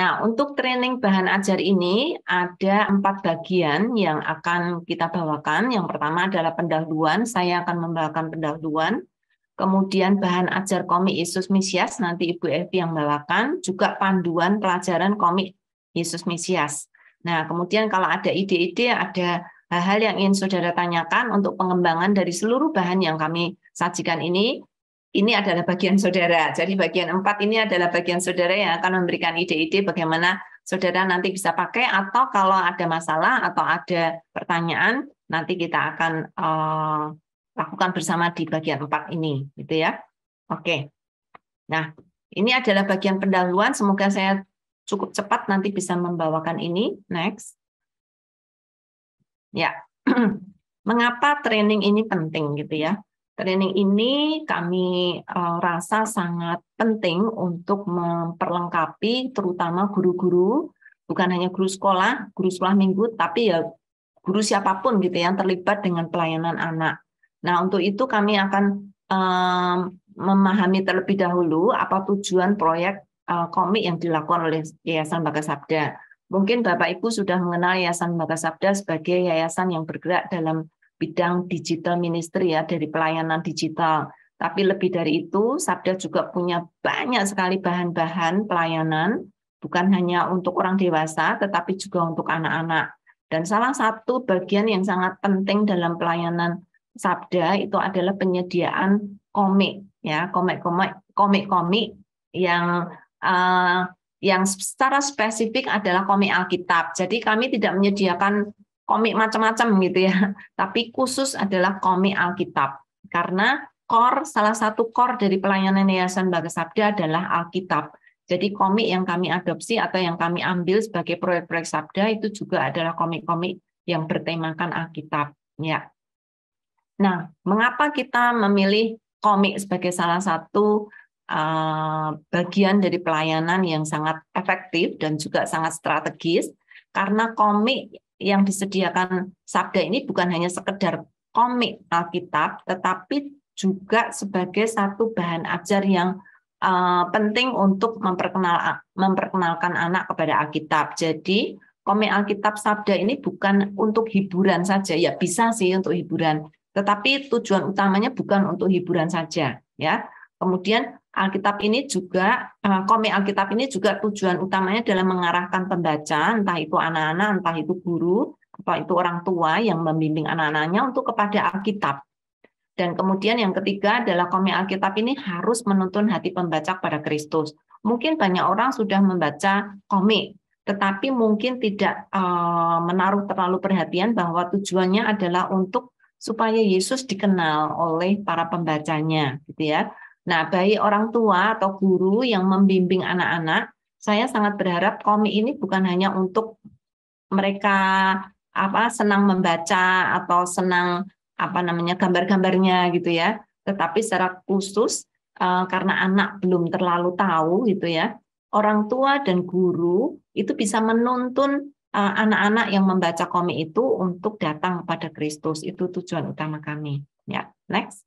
Nah, untuk training bahan ajar ini ada 4 bagian yang akan kita bawakan. Yang pertama adalah pendahuluan, saya akan membawakan pendahuluan. Kemudian bahan ajar komik Yesus Mesias, nanti Ibu Evi yang bawakan. Juga panduan pelajaran komik Yesus Mesias. Nah, kemudian kalau ada ide-ide, ada hal-hal yang ingin saudara tanyakan untuk pengembangan dari seluruh bahan yang kami sajikan ini adalah bagian saudara. Jadi bagian 4 ini adalah bagian saudara yang akan memberikan ide-ide bagaimana saudara nanti bisa pakai, atau kalau ada masalah atau ada pertanyaan, nanti kita akan lakukan bersama di bagian 4 ini, gitu ya. Oke. Nah, ini adalah bagian pendahuluan. Semoga saya cukup cepat nanti bisa membawakan ini. Next. Ya. Mengapa training ini penting, gitu ya? Training ini kami rasa sangat penting untuk memperlengkapi terutama guru-guru, bukan hanya guru sekolah minggu, tapi ya guru siapapun gitu yang terlibat dengan pelayanan anak. Nah, untuk itu kami akan memahami terlebih dahulu apa tujuan proyek komik yang dilakukan oleh Yayasan Bagas Sabda. Mungkin Bapak Ibu sudah mengenal Yayasan Bagas Sabda sebagai yayasan yang bergerak dalam bidang digital ministry ya, dari pelayanan digital. Tapi lebih dari itu, Sabda juga punya banyak sekali bahan-bahan pelayanan, bukan hanya untuk orang dewasa, tetapi juga untuk anak-anak. Dan salah satu bagian yang sangat penting dalam pelayanan Sabda itu adalah penyediaan komik, ya, komik-komik yang secara spesifik adalah komik Alkitab. Jadi kami tidak menyediakan komik macam-macam gitu ya, tapi khusus adalah komik Alkitab. Karena salah satu core dari pelayanan Yayasan Bagas Sabda adalah Alkitab. Jadi komik yang kami adopsi atau yang kami ambil sebagai proyek-proyek Sabda itu juga adalah komik-komik yang bertemakan Alkitab. Ya. Nah, mengapa kita memilih komik sebagai salah satu bagian dari pelayanan yang sangat efektif dan juga sangat strategis? Karena komik yang disediakan Sabda ini bukan hanya sekedar komik Alkitab, tetapi juga sebagai satu bahan ajar yang penting untuk memperkenalkan anak kepada Alkitab. Jadi komik Alkitab Sabda ini bukan untuk hiburan saja, ya bisa sih untuk hiburan, tetapi tujuan utamanya bukan untuk hiburan saja, ya. Kemudian Alkitab ini juga, komik Alkitab ini juga tujuan utamanya adalah mengarahkan pembaca, entah itu anak-anak, entah itu guru, atau itu orang tua yang membimbing anak-anaknya untuk kepada Alkitab. Dan kemudian yang ketiga adalah komik Alkitab ini harus menuntun hati pembaca pada Kristus. Mungkin banyak orang sudah membaca komik, tetapi mungkin tidak menaruh terlalu perhatian bahwa tujuannya adalah untuk supaya Yesus dikenal oleh para pembacanya, gitu ya. Nah, bagi orang tua atau guru yang membimbing anak-anak, saya sangat berharap komik ini bukan hanya untuk mereka senang membaca atau senang gambar-gambarnya gitu ya, tetapi secara khusus karena anak belum terlalu tahu gitu ya, orang tua dan guru itu bisa menuntun anak-anak yang membaca komik itu untuk datang kepada Kristus. Itu tujuan utama kami. Ya, next.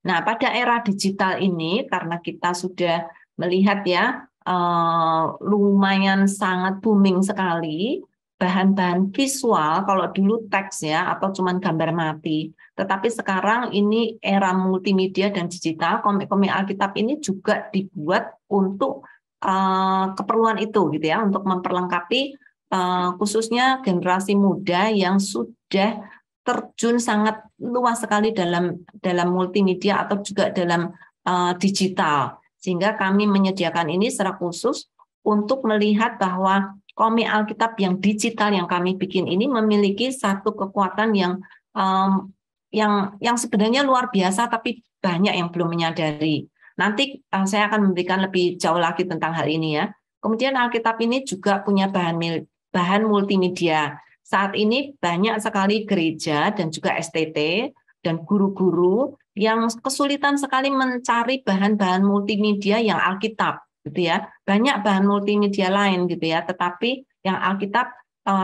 Nah, pada era digital ini, karena kita sudah melihat ya, lumayan sangat booming sekali, bahan-bahan visual, kalau dulu teks ya, atau cuman gambar mati. Tetapi sekarang ini era multimedia dan digital, komik-komik Alkitab ini juga dibuat untuk keperluan itu, gitu ya, untuk memperlengkapi khususnya generasi muda yang sudah terjun sangat luas sekali dalam multimedia atau juga dalam digital, sehingga kami menyediakan ini secara khusus untuk melihat bahwa komik Alkitab yang digital yang kami bikin ini memiliki satu kekuatan yang sebenarnya luar biasa, tapi banyak yang belum menyadari. Nanti saya akan memberikan lebih jauh lagi tentang hal ini ya. Kemudian Alkitab ini juga punya bahan multimedia. Saat ini banyak sekali gereja dan juga STT dan guru-guru yang kesulitan sekali mencari bahan-bahan multimedia yang Alkitab, gitu ya. Banyak bahan multimedia lain, gitu ya. Tetapi yang Alkitab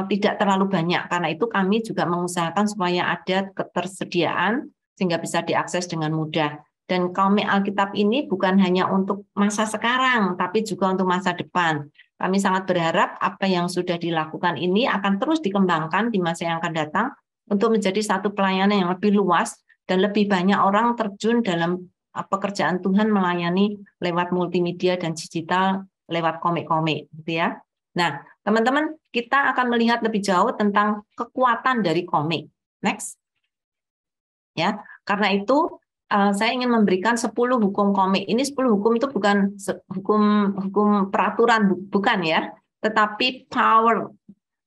tidak terlalu banyak. Karena itu kami juga mengusahakan supaya ada ketersediaan sehingga bisa diakses dengan mudah. Dan komik Alkitab ini bukan hanya untuk masa sekarang, tapi juga untuk masa depan. Kami sangat berharap apa yang sudah dilakukan ini akan terus dikembangkan di masa yang akan datang untuk menjadi satu pelayanan yang lebih luas dan lebih banyak orang terjun dalam pekerjaan Tuhan melayani lewat multimedia dan digital lewat komik-komik, gitu ya. Nah, teman-teman, kita akan melihat lebih jauh tentang kekuatan dari komik. Next. Ya, karena itu saya ingin memberikan 10 hukum komik. Ini 10 hukum itu bukan hukum peraturan, bukan ya, tetapi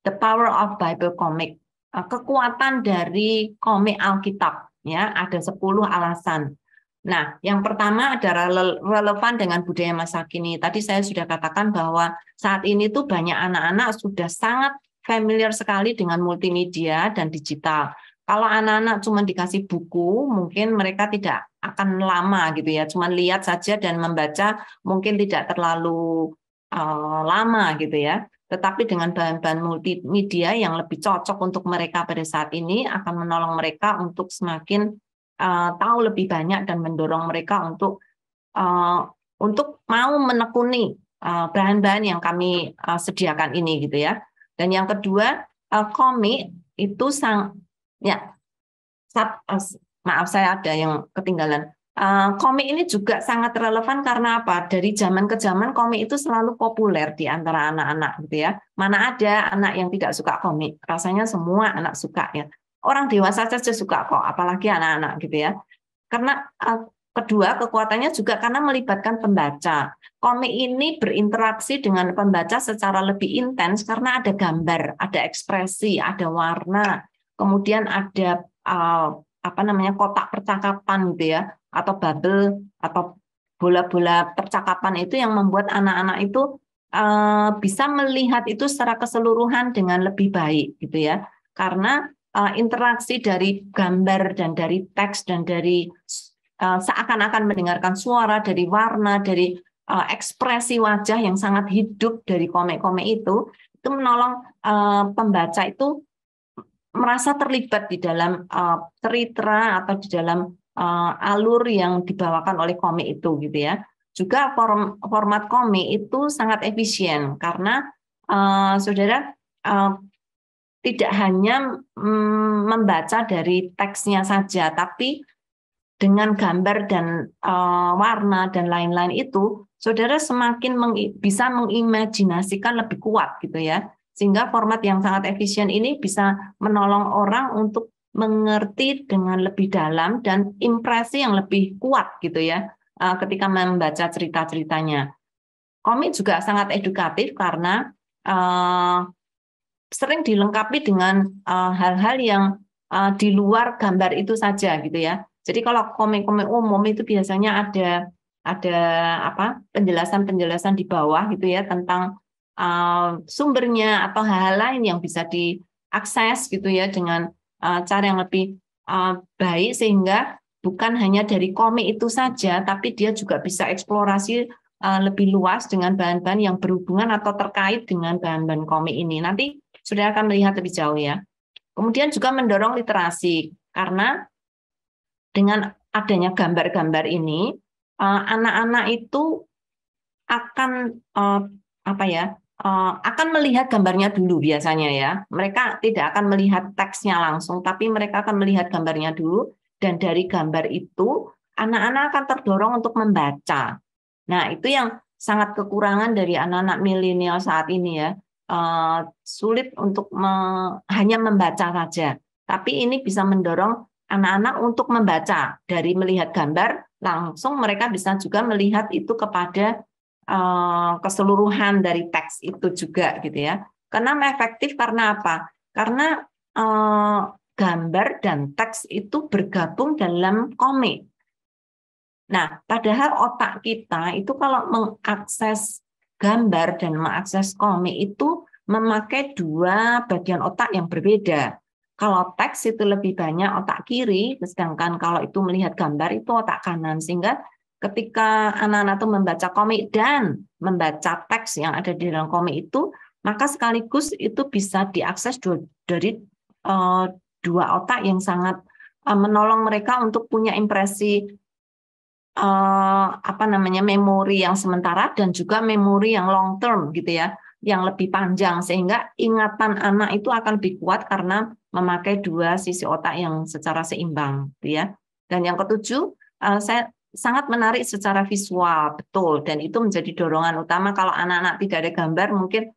the power of Bible comic. Kekuatan dari komik Alkitab, ya, ada 10 alasan. Nah, yang pertama adalah relevan dengan budaya masa kini. Tadi saya sudah katakan bahwa saat ini tuh banyak anak-anak sudah sangat familiar sekali dengan multimedia dan digital. Kalau anak-anak cuma dikasih buku, mungkin mereka tidak akan lama gitu ya, cuma lihat saja dan membaca mungkin tidak terlalu lama gitu ya. Tetapi dengan bahan-bahan multimedia yang lebih cocok untuk mereka pada saat ini akan menolong mereka untuk semakin tahu lebih banyak dan mendorong mereka untuk mau menekuni bahan-bahan yang kami sediakan ini gitu ya. Dan yang kedua, komik itu maaf saya ada yang ketinggalan. Komik ini juga sangat relevan karena apa? Dari zaman ke zaman komik itu selalu populer di antara anak-anak gitu ya. Mana ada anak yang tidak suka komik? Rasanya semua anak suka ya. Orang dewasa saja suka kok, apalagi anak-anak gitu ya. Karena kedua, kekuatannya juga karena melibatkan pembaca. Komik ini berinteraksi dengan pembaca secara lebih intens karena ada gambar, ada ekspresi, ada warna, kemudian ada kotak percakapan gitu ya, atau bubble atau bola-bola percakapan itu yang membuat anak-anak itu bisa melihat itu secara keseluruhan dengan lebih baik gitu ya, karena interaksi dari gambar dan dari teks dan dari seakan-akan mendengarkan suara, dari warna, dari ekspresi wajah yang sangat hidup dari komik-komik itu menolong pembaca itu merasa terlibat di dalam cerita atau di dalam alur yang dibawakan oleh komik itu gitu ya. Juga format komik itu sangat efisien karena saudara tidak hanya membaca dari teksnya saja, tapi dengan gambar dan warna dan lain-lain itu, saudara semakin bisa mengimajinasikan lebih kuat gitu ya. Sehingga format yang sangat efisien ini bisa menolong orang untuk mengerti dengan lebih dalam dan impresi yang lebih kuat gitu ya ketika membaca cerita-ceritanya. Komik juga sangat edukatif karena sering dilengkapi dengan hal-hal yang di luar gambar itu saja gitu ya. Jadi kalau komik-komik umum itu biasanya ada penjelasan-penjelasan di bawah gitu ya tentang sumbernya atau hal-hal lain yang bisa diakses gitu ya dengan cara yang lebih baik sehingga bukan hanya dari komik itu saja tapi dia juga bisa eksplorasi lebih luas dengan bahan-bahan yang berhubungan atau terkait dengan bahan-bahan komik ini. Nanti sudah akan melihat lebih jauh ya. Kemudian juga mendorong literasi karena dengan adanya gambar-gambar ini anak-anak itu akan akan melihat gambarnya dulu biasanya ya. Mereka tidak akan melihat teksnya langsung, tapi mereka akan melihat gambarnya dulu, dan dari gambar itu anak-anak akan terdorong untuk membaca. Nah, itu yang sangat kekurangan dari anak-anak milenial saat ini ya. Sulit untuk hanya membaca saja. Tapi ini bisa mendorong anak-anak untuk membaca. Dari melihat gambar, langsung mereka bisa juga melihat itu kepada keseluruhan dari teks itu juga gitu ya. Karena efektif karena apa? Karena gambar dan teks itu bergabung dalam komik. Nah, padahal otak kita itu kalau mengakses gambar dan mengakses komik itu memakai dua bagian otak yang berbeda. Kalau teks itu lebih banyak otak kiri, sedangkan kalau itu melihat gambar itu otak kanan, sehingga ketika anak-anak itu membaca komik dan membaca teks yang ada di dalam komik itu, maka sekaligus itu bisa diakses dari dua otak yang sangat menolong mereka untuk punya impresi memori yang sementara dan juga memori yang long term gitu ya, yang lebih panjang, sehingga ingatan anak itu akan lebih kuat karena memakai dua sisi otak yang secara seimbang gitu ya. Dan yang ketujuh, saya sangat menarik secara visual, betul, dan itu menjadi dorongan utama. Kalau anak-anak tidak ada gambar mungkin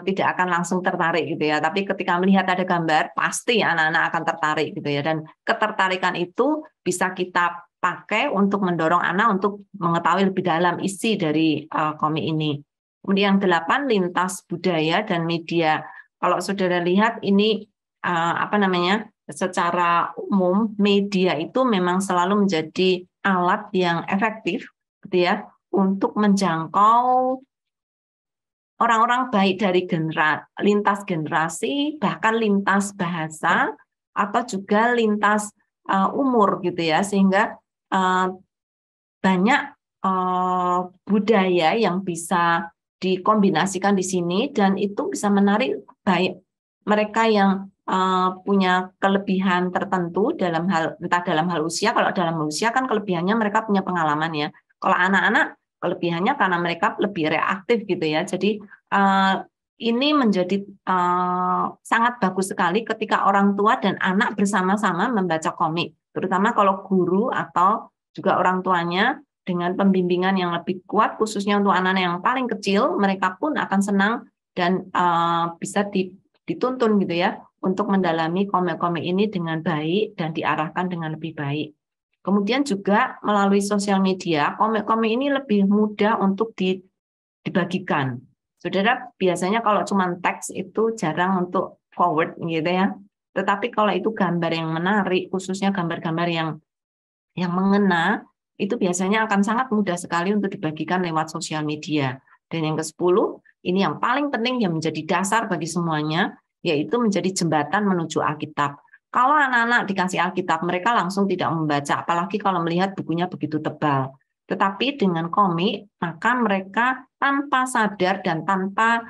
tidak akan langsung tertarik gitu ya, tapi ketika melihat ada gambar pasti anak-anak akan tertarik gitu ya, dan ketertarikan itu bisa kita pakai untuk mendorong anak untuk mengetahui lebih dalam isi dari komik ini. Kemudian yang 8, lintas budaya dan media. Kalau saudara lihat ini secara umum media itu memang selalu menjadi alat yang efektif gitu ya untuk menjangkau orang-orang baik dari lintas generasi, bahkan lintas bahasa atau juga lintas umur gitu ya, sehingga banyak budaya yang bisa dikombinasikan di sini dan itu bisa menarik baik mereka yang punya kelebihan tertentu dalam hal entah dalam hal usia. Kalau dalam hal usia kan kelebihannya mereka punya pengalaman ya. Kalau anak-anak kelebihannya karena mereka lebih reaktif gitu ya. Jadi ini menjadi sangat bagus sekali ketika orang tua dan anak bersama-sama membaca komik, terutama kalau guru atau juga orang tuanya dengan pembimbingan yang lebih kuat, khususnya untuk anak-anak yang paling kecil, mereka pun akan senang dan bisa dituntun gitu ya untuk mendalami komik-komik ini dengan baik dan diarahkan dengan lebih baik. Kemudian juga melalui sosial media, komik-komik ini lebih mudah untuk dibagikan. Saudara, biasanya kalau cuma teks itu jarang untuk forward gitu ya. Tetapi kalau itu gambar yang menarik, khususnya gambar-gambar yang mengena, itu biasanya akan sangat mudah sekali untuk dibagikan lewat sosial media. Dan yang ke-10, ini yang paling penting yang menjadi dasar bagi semuanya, yaitu menjadi jembatan menuju Alkitab. Kalau anak-anak dikasih Alkitab, mereka langsung tidak membaca, apalagi kalau melihat bukunya begitu tebal. Tetapi dengan komik, maka mereka tanpa sadar dan tanpa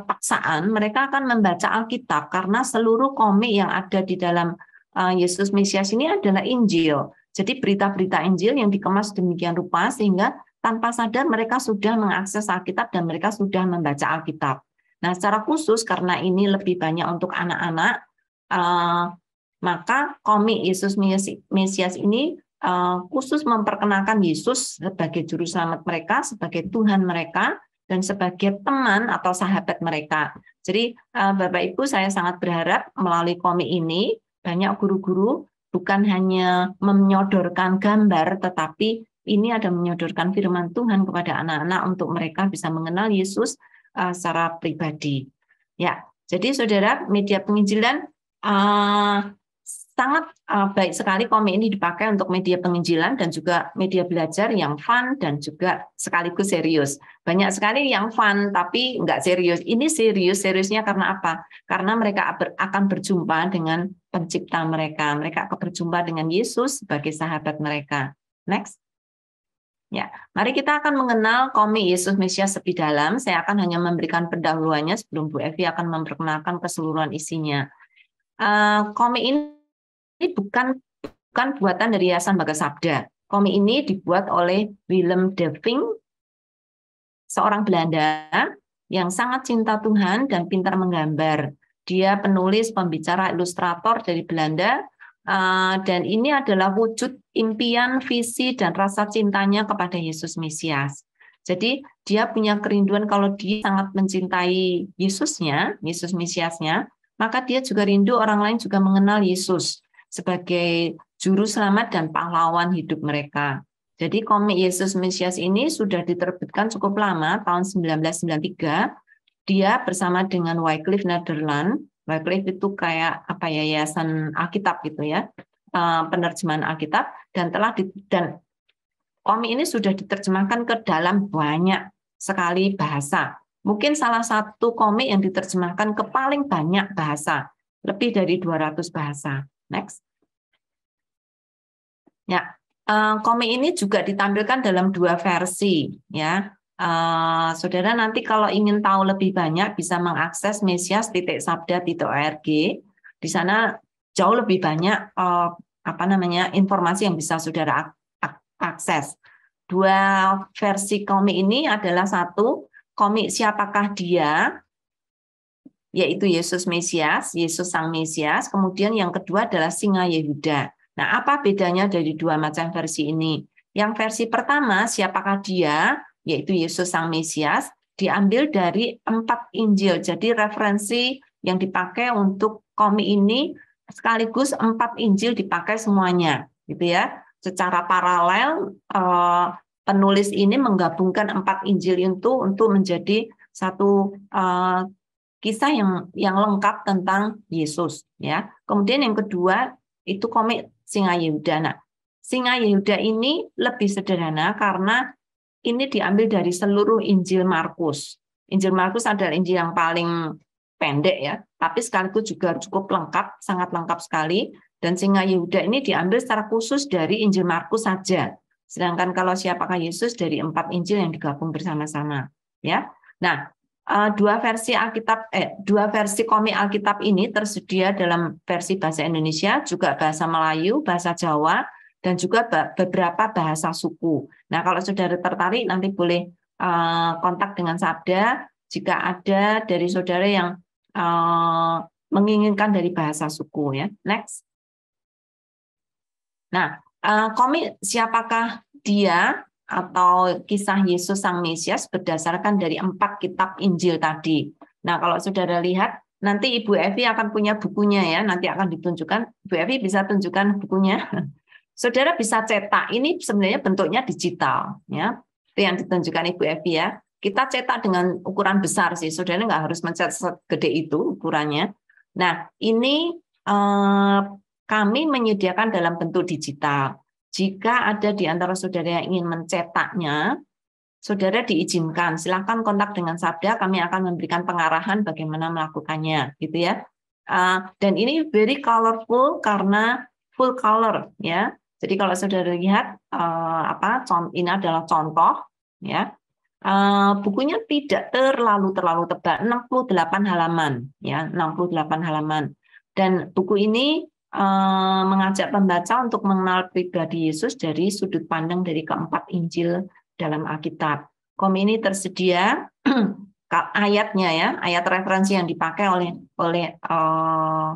paksaan, mereka akan membaca Alkitab karena seluruh komik yang ada di dalam Yesus Mesias ini adalah Injil. Jadi berita-berita Injil yang dikemas demikian rupa sehingga tanpa sadar mereka sudah mengakses Alkitab dan mereka sudah membaca Alkitab. Nah, secara khusus karena ini lebih banyak untuk anak-anak, maka komik Yesus Mesias ini khusus memperkenalkan Yesus sebagai juru selamat mereka, sebagai Tuhan mereka, dan sebagai teman atau sahabat mereka. Jadi Bapak Ibu, saya sangat berharap melalui komik ini banyak guru-guru bukan hanya menyodorkan gambar, tetapi ini ada menyodorkan firman Tuhan kepada anak-anak untuk mereka bisa mengenal Yesus secara pribadi. Ya, jadi saudara, media penginjilan sangat baik sekali komik ini dipakai untuk media penginjilan dan juga media belajar yang fun dan juga sekaligus serius. Banyak sekali yang fun tapi nggak serius. Ini seriusnya karena apa? Karena mereka akan berjumpa dengan pencipta mereka. Mereka akan berjumpa dengan Yesus sebagai sahabat mereka. Next. Ya, mari kita akan mengenal komik Yesus Mesias lebih dalam. Saya akan hanya memberikan pendahuluannya sebelum Bu Evi akan memperkenalkan keseluruhan isinya. Komik ini bukan buatan dari Yayasan Bagas Sabda. Komik ini dibuat oleh Willem de Vink, seorang Belanda yang sangat cinta Tuhan dan pintar menggambar. Dia penulis, pembicara, ilustrator dari Belanda, dan ini adalah wujud impian, visi, dan rasa cintanya kepada Yesus Mesias. Jadi dia punya kerinduan kalau dia sangat mencintai Yesusnya, Yesus Mesiasnya, maka dia juga rindu orang lain juga mengenal Yesus sebagai juru selamat dan pahlawan hidup mereka. Jadi komik Yesus Mesias ini sudah diterbitkan cukup lama, tahun 1993. Dia bersama dengan Wycliffe Nederland. Wycliffe itu kayak yayasan Alkitab gitu ya, penerjemahan Alkitab, dan komik ini sudah diterjemahkan ke dalam banyak sekali bahasa. Mungkin salah satu komik yang diterjemahkan ke paling banyak bahasa, lebih dari 200 bahasa. Next. Ya, komik ini juga ditampilkan dalam 2 versi ya. Saudara nanti kalau ingin tahu lebih banyak bisa mengakses mesias.sabda.org. Di sana jauh lebih banyak informasi yang bisa saudara akses. Dua versi komik ini adalah satu, komik Siapakah Dia, yaitu Yesus Mesias, Yesus Sang Mesias. Kemudian yang kedua adalah Singa Yehuda. Nah, apa bedanya dari dua macam versi ini? Yang versi pertama, Siapakah Dia, yaitu Yesus Sang Mesias, diambil dari 4 Injil. Jadi referensi yang dipakai untuk komik ini sekaligus 4 Injil dipakai semuanya, gitu ya. Secara paralel penulis ini menggabungkan 4 Injil itu untuk menjadi satu kisah yang lengkap tentang Yesus, ya. Kemudian yang kedua itu komik Singa Yehuda. Nah, Singa Yehuda ini lebih sederhana karena ini diambil dari seluruh Injil Markus. Injil Markus adalah Injil yang paling pendek ya, tapi sekaligus juga cukup lengkap, sangat lengkap sekali. Dan Singa Yehuda ini diambil secara khusus dari Injil Markus saja. Sedangkan kalau Siapakah Yesus dari 4 Injil yang digabung bersama-sama, ya. Nah, dua versi komik Alkitab ini tersedia dalam versi bahasa Indonesia, juga bahasa Melayu, bahasa Jawa, dan juga beberapa bahasa suku. Nah, kalau saudara tertarik nanti boleh kontak dengan Sabda jika ada dari saudara yang menginginkan dari bahasa suku, ya. Next. Nah, komik Siapakah Dia atau kisah Yesus Sang Mesias berdasarkan dari 4 kitab Injil tadi. Nah, kalau saudara lihat, nanti Ibu Evi akan punya bukunya ya, nanti akan ditunjukkan. Ibu Evi bisa tunjukkan bukunya. Saudara bisa cetak, ini sebenarnya bentuknya digital, ya. Itu yang ditunjukkan Ibu Evi ya. Kita cetak dengan ukuran besar sih, saudara nggak harus mencetak segede itu ukurannya. Nah, ini kami menyediakan dalam bentuk digital. Jika ada di antara saudara yang ingin mencetaknya, saudara diizinkan. Silakan kontak dengan Sabda, kami akan memberikan pengarahan bagaimana melakukannya, gitu ya. Dan ini very colorful karena full color, ya. Jadi kalau saudara lihat ini adalah contoh, ya. Bukunya tidak terlalu tebal, 68 halaman, ya, 68 halaman. Dan buku ini mengajak pembaca untuk mengenal pribadi Yesus dari sudut pandang dari keempat Injil dalam Alkitab. Komik ini tersedia ayatnya ya, ayat referensi yang dipakai oleh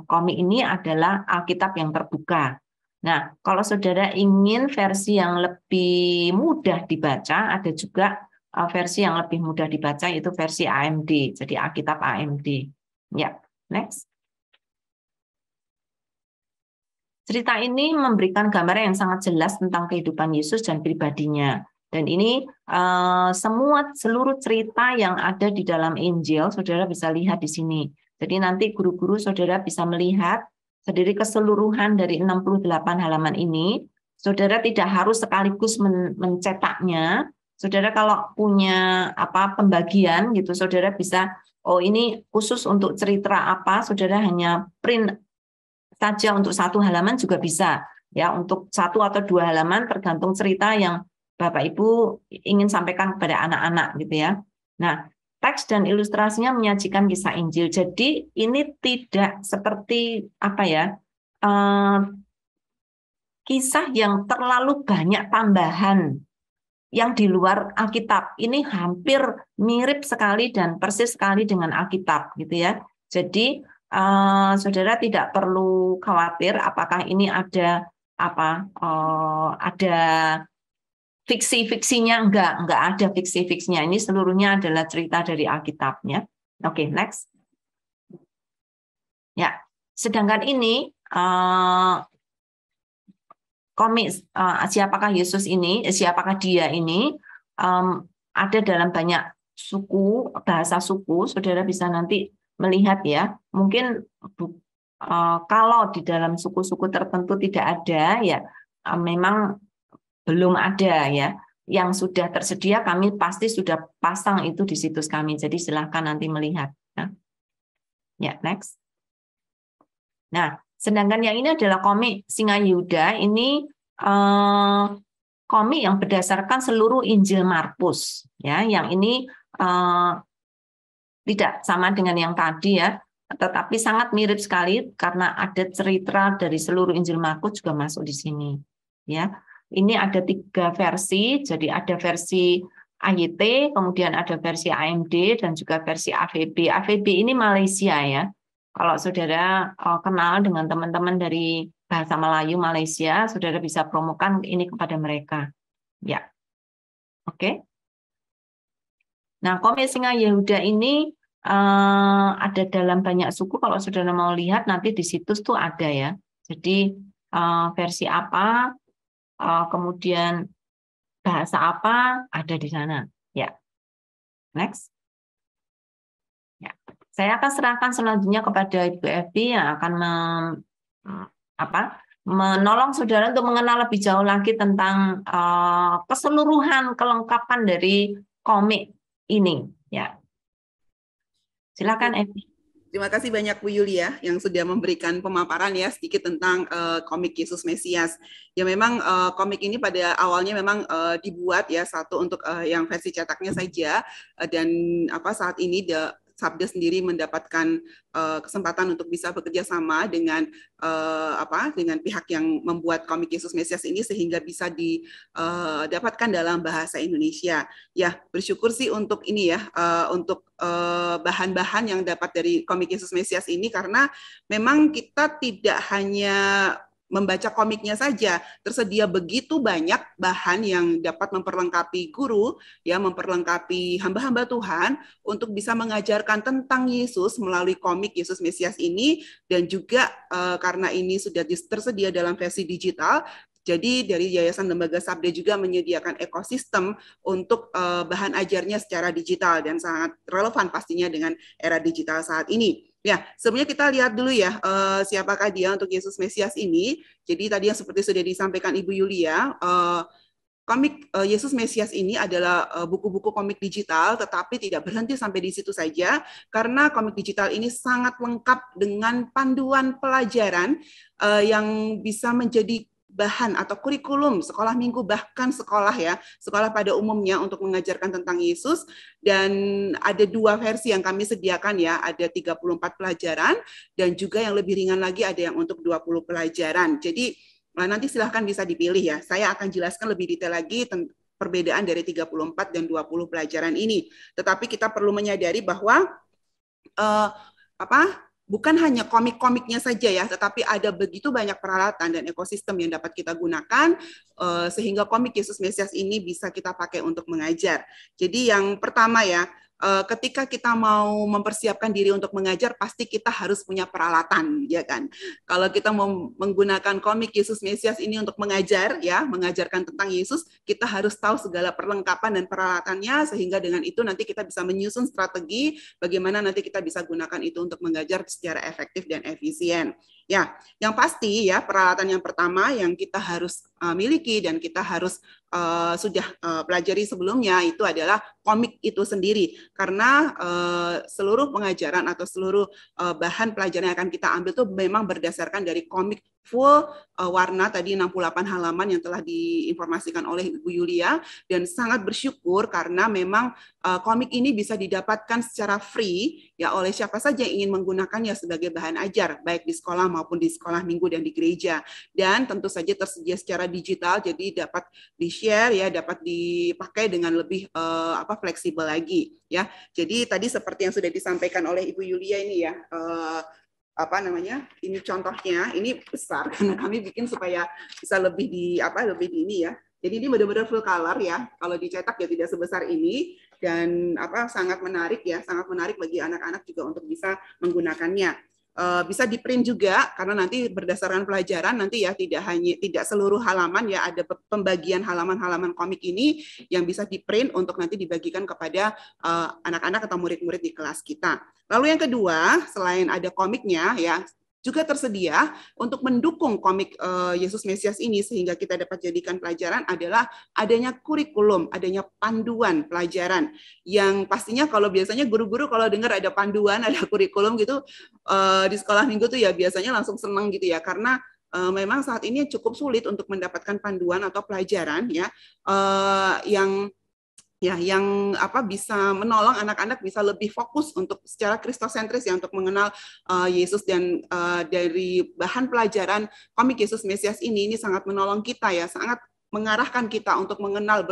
komik ini adalah Alkitab yang terbuka. Nah, kalau saudara ingin versi yang lebih mudah dibaca, ada juga versi yang lebih mudah dibaca yaitu versi AMD, jadi Alkitab AMD. Ya, next. Cerita ini memberikan gambaran yang sangat jelas tentang kehidupan Yesus dan pribadinya. Dan ini seluruh cerita yang ada di dalam Injil, saudara bisa lihat di sini. Jadi nanti guru-guru saudara bisa melihat sendiri keseluruhan dari 68 halaman ini. Saudara tidak harus sekaligus mencetaknya. Saudara kalau punya pembagian gitu, saudara bisa, oh ini khusus untuk cerita apa, saudara hanya print saja untuk 1 halaman juga bisa, ya, untuk 1 atau 2 halaman tergantung cerita yang Bapak Ibu ingin sampaikan kepada anak-anak gitu ya. Nah, teks dan ilustrasinya menyajikan kisah Injil. Jadi ini tidak seperti kisah yang terlalu banyak tambahan yang di luar Alkitab. Ini hampir mirip sekali dan persis sekali dengan Alkitab gitu ya. Jadi saudara tidak perlu khawatir apakah ini ada ada fiksi-fiksinya, enggak ada fiksi-fiksinya. Ini seluruhnya adalah cerita dari Alkitabnya. Oke, next. Ya, sedangkan ini komik Siapakah Yesus ini, Siapakah Dia ini ada dalam banyak suku, bahasa suku. Saudara bisa nanti melihat ya, mungkin kalau di dalam suku-suku tertentu tidak ada ya, memang belum ada ya. Yang sudah tersedia kami pasti sudah pasang itu di situs kami. Jadi silakan nanti melihat. Ya, next. Nah, sedangkan yang ini adalah komik Singa Yehuda. Ini komik yang berdasarkan seluruh Injil Markus. Ya, yang ini tidak sama dengan yang tadi ya, tetapi sangat mirip sekali karena ada cerita dari seluruh Injil Markus juga masuk di sini. Ya, Ini ada 3 versi, jadi ada versi AYT, kemudian ada versi AMD, dan juga versi AVB. AVB ini Malaysia ya. Kalau saudara kenal dengan teman-teman dari Bahasa Melayu Malaysia, saudara bisa promokan ini kepada mereka. Ya, oke. Nah, komik Singa Yehuda ini ada dalam banyak suku. Kalau saudara mau lihat, nanti di situs tuh ada ya. Jadi versi apa, kemudian bahasa apa ada di sana. Ya, next. Ya. Saya akan serahkan selanjutnya kepada Ibu Evi yang akan menolong saudara untuk mengenal lebih jauh lagi tentang keseluruhan kelengkapan dari komik ini. Ya, silakan Evi. Terima kasih banyak Bu Yulia yang sudah memberikan pemaparan ya sedikit tentang komik Yesus Mesias. Ya memang komik ini pada awalnya memang dibuat ya satu untuk yang versi cetaknya saja dan saat ini Sabda sendiri mendapatkan kesempatan untuk bisa bekerja sama dengan dengan pihak yang membuat komik Yesus Mesias ini sehingga bisa didapatkan dalam bahasa Indonesia. Ya, bersyukur sih untuk ini ya, untuk bahan-bahan yang dapat dari komik Yesus Mesias ini karena memang kita tidak hanya membaca komiknya saja, tersedia begitu banyak bahan yang dapat memperlengkapi guru, ya memperlengkapi hamba-hamba Tuhan untuk bisa mengajarkan tentang Yesus melalui komik Yesus Mesias ini dan juga karena ini sudah tersedia dalam versi digital. Jadi dari Yayasan Lembaga Sabda juga menyediakan ekosistem untuk bahan ajarnya secara digital dan sangat relevan pastinya dengan era digital saat ini. Ya, sebelumnya kita lihat dulu ya siapakah dia untuk Yesus Mesias ini. Jadi tadi yang seperti sudah disampaikan Ibu Yulia, komik Yesus Mesias ini adalah buku-buku komik digital, tetapi tidak berhenti sampai di situ saja, karena komik digital ini sangat lengkap dengan panduan pelajaran yang bisa menjadi bahan atau kurikulum sekolah minggu, bahkan sekolah pada umumnya untuk mengajarkan tentang Yesus. Dan ada 2 versi yang kami sediakan ya, ada 34 pelajaran dan juga yang lebih ringan lagi ada yang untuk 20 pelajaran. Jadi nanti silahkan bisa dipilih ya. Saya akan jelaskan lebih detail lagi perbedaan dari 34 dan 20 pelajaran ini. Tetapi kita perlu menyadari bahwa bukan hanya komik-komiknya saja ya, tetapi ada begitu banyak peralatan dan ekosistem yang dapat kita gunakan sehingga komik Yesus Mesias ini bisa kita pakai untuk mengajar. Jadi yang pertama ya, ketika kita mau mempersiapkan diri untuk mengajar, pasti kita harus punya peralatan, ya kan? Kalau kita mau menggunakan komik Yesus Mesias ini untuk mengajar, ya, mengajarkan tentang Yesus, kita harus tahu segala perlengkapan dan peralatannya, sehingga dengan itu nanti kita bisa menyusun strategi bagaimana nanti kita bisa gunakan itu untuk mengajar secara efektif dan efisien. Ya, yang pasti ya peralatan yang pertama yang kita harus miliki dan kita harus sudah pelajari sebelumnya itu adalah komik itu sendiri, karena seluruh pengajaran atau seluruh bahan pelajaran yang akan kita ambil itu memang berdasarkan dari komik full warna tadi 68 halaman yang telah diinformasikan oleh Ibu Yulia, dan sangat bersyukur karena memang komik ini bisa didapatkan secara free ya oleh siapa saja yang ingin menggunakannya sebagai bahan ajar baik di sekolah maupun di sekolah minggu dan di gereja, dan tentu saja tersedia secara digital jadi dapat di-share ya, dapat dipakai dengan lebih fleksibel lagi ya. Jadi tadi seperti yang sudah disampaikan oleh Ibu Yulia ini ya, ini contohnya, ini besar karena kami bikin supaya bisa lebih di ini ya. Jadi ini benar-benar full color ya. Kalau dicetak ya tidak sebesar ini, dan sangat menarik ya, sangat menarik bagi anak-anak juga untuk bisa menggunakannya. Bisa di print juga karena nanti berdasarkan pelajaran nanti ya tidak seluruh halaman ya, ada pembagian halaman-halaman komik ini yang bisa di print untuk nanti dibagikan kepada anak-anak atau murid-murid di kelas kita. Lalu yang kedua, selain ada komiknya ya, juga tersedia untuk mendukung komik Yesus Mesias ini sehingga kita dapat jadikan pelajaran adalah adanya kurikulum, adanya panduan pelajaran yang pastinya kalau biasanya guru-guru kalau dengar ada panduan, ada kurikulum gitu di sekolah minggu tuh ya biasanya langsung senang gitu ya, karena memang saat ini cukup sulit untuk mendapatkan panduan atau pelajaran ya yang bisa menolong anak-anak bisa lebih fokus untuk secara kristosentris ya untuk mengenal Yesus, dan dari bahan pelajaran komik Yesus Mesias ini sangat menolong kita ya, sangat mengarahkan kita untuk mengenal,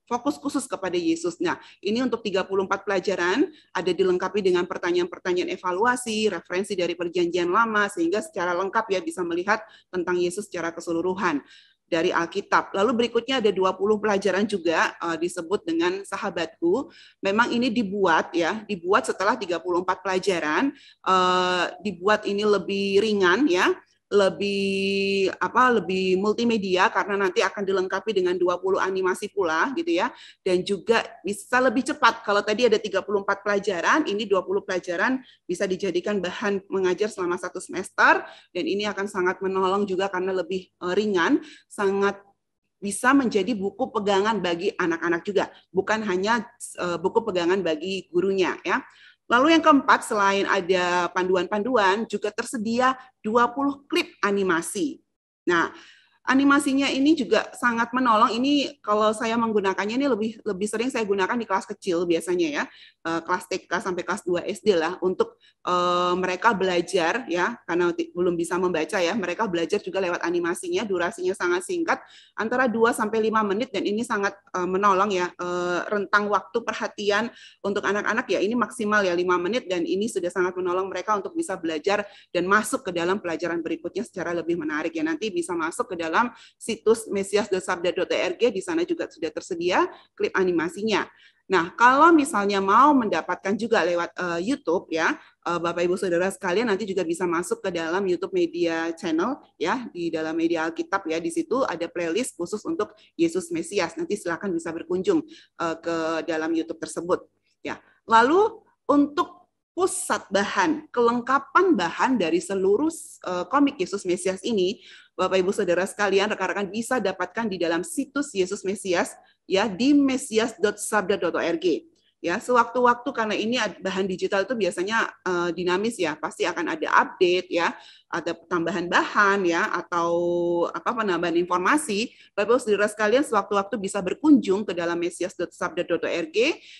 fokus khusus kepada Yesus. Nah, ini untuk 34 pelajaran, ada dilengkapi dengan pertanyaan-pertanyaan evaluasi, referensi dari Perjanjian Lama, sehingga secara lengkap ya bisa melihat tentang Yesus secara keseluruhan dari Alkitab. Lalu berikutnya ada 20 pelajaran juga disebut dengan sahabatku. Memang ini dibuat setelah 34 pelajaran, dibuat ini lebih ringan ya, lebih multimedia karena nanti akan dilengkapi dengan 20 animasi pula gitu ya, dan juga bisa lebih cepat. Kalau tadi ada 34 pelajaran, ini 20 pelajaran bisa dijadikan bahan mengajar selama 1 semester, dan ini akan sangat menolong juga karena lebih ringan, sangat bisa menjadi buku pegangan bagi anak-anak juga, bukan hanya buku pegangan bagi gurunya ya. Lalu yang keempat, selain ada panduan-panduan, juga tersedia 20 klip animasi. Nah, animasinya ini juga sangat menolong. Ini kalau saya menggunakannya ini lebih sering saya gunakan di kelas kecil biasanya ya, kelas TK sampai kelas 2 SD lah, untuk mereka belajar ya, karena belum bisa membaca ya, mereka belajar juga lewat animasinya, durasinya sangat singkat, antara 2 sampai 5 menit, dan ini sangat menolong ya, rentang waktu perhatian untuk anak-anak ya ini maksimal ya 5 menit, dan ini sudah sangat menolong mereka untuk bisa belajar dan masuk ke dalam pelajaran berikutnya secara lebih menarik ya. Nanti bisa masuk ke dalam situs mesias.sabda.org, di sana juga sudah tersedia klip animasinya. Nah, kalau misalnya mau mendapatkan juga lewat YouTube ya, Bapak Ibu Saudara sekalian nanti juga bisa masuk ke dalam YouTube Media Channel ya, di dalam Media Alkitab ya, di situ ada playlist khusus untuk Yesus Mesias. Nanti silakan bisa berkunjung ke dalam YouTube tersebut ya. Lalu untuk pusat bahan, kelengkapan bahan dari seluruh komik Yesus Mesias ini, Bapak Ibu Saudara sekalian, rekan-rekan bisa dapatkan di dalam situs Yesus Mesias ya, di mesias.sabda.org. Ya, sewaktu-waktu, karena ini bahan digital itu biasanya dinamis ya, pasti akan ada update ya, ada tambahan bahan ya, atau penambahan informasi. Bapak Saudara sekalian sewaktu-waktu bisa berkunjung ke dalam mesias.sabda.org,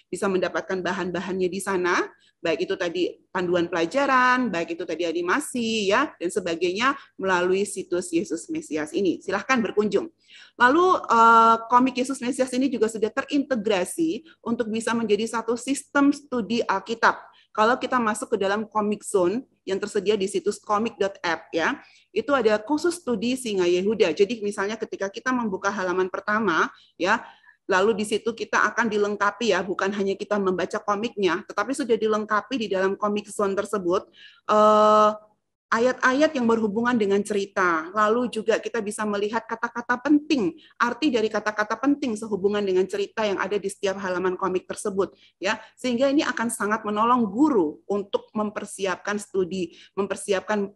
bisa mendapatkan bahan-bahannya di sana, baik itu tadi panduan pelajaran, baik itu tadi animasi ya, dan sebagainya melalui situs Yesus Mesias ini. Silahkan berkunjung. Lalu komik Yesus Mesias ini juga sudah terintegrasi untuk bisa menjadi satu sistem studi Alkitab. Kalau kita masuk ke dalam Comic Zone yang tersedia di situs comic.app ya, itu ada khusus studi Singa Yehuda. Jadi misalnya ketika kita membuka halaman pertama ya, lalu di situ kita akan dilengkapi ya, bukan hanya kita membaca komiknya, tetapi sudah dilengkapi di dalam Comic Zone tersebut ayat-ayat yang berhubungan dengan cerita. Lalu juga kita bisa melihat kata-kata penting, arti dari kata-kata penting sehubungan dengan cerita yang ada di setiap halaman komik tersebut ya. Sehingga ini akan sangat menolong guru untuk mempersiapkan studi, mempersiapkan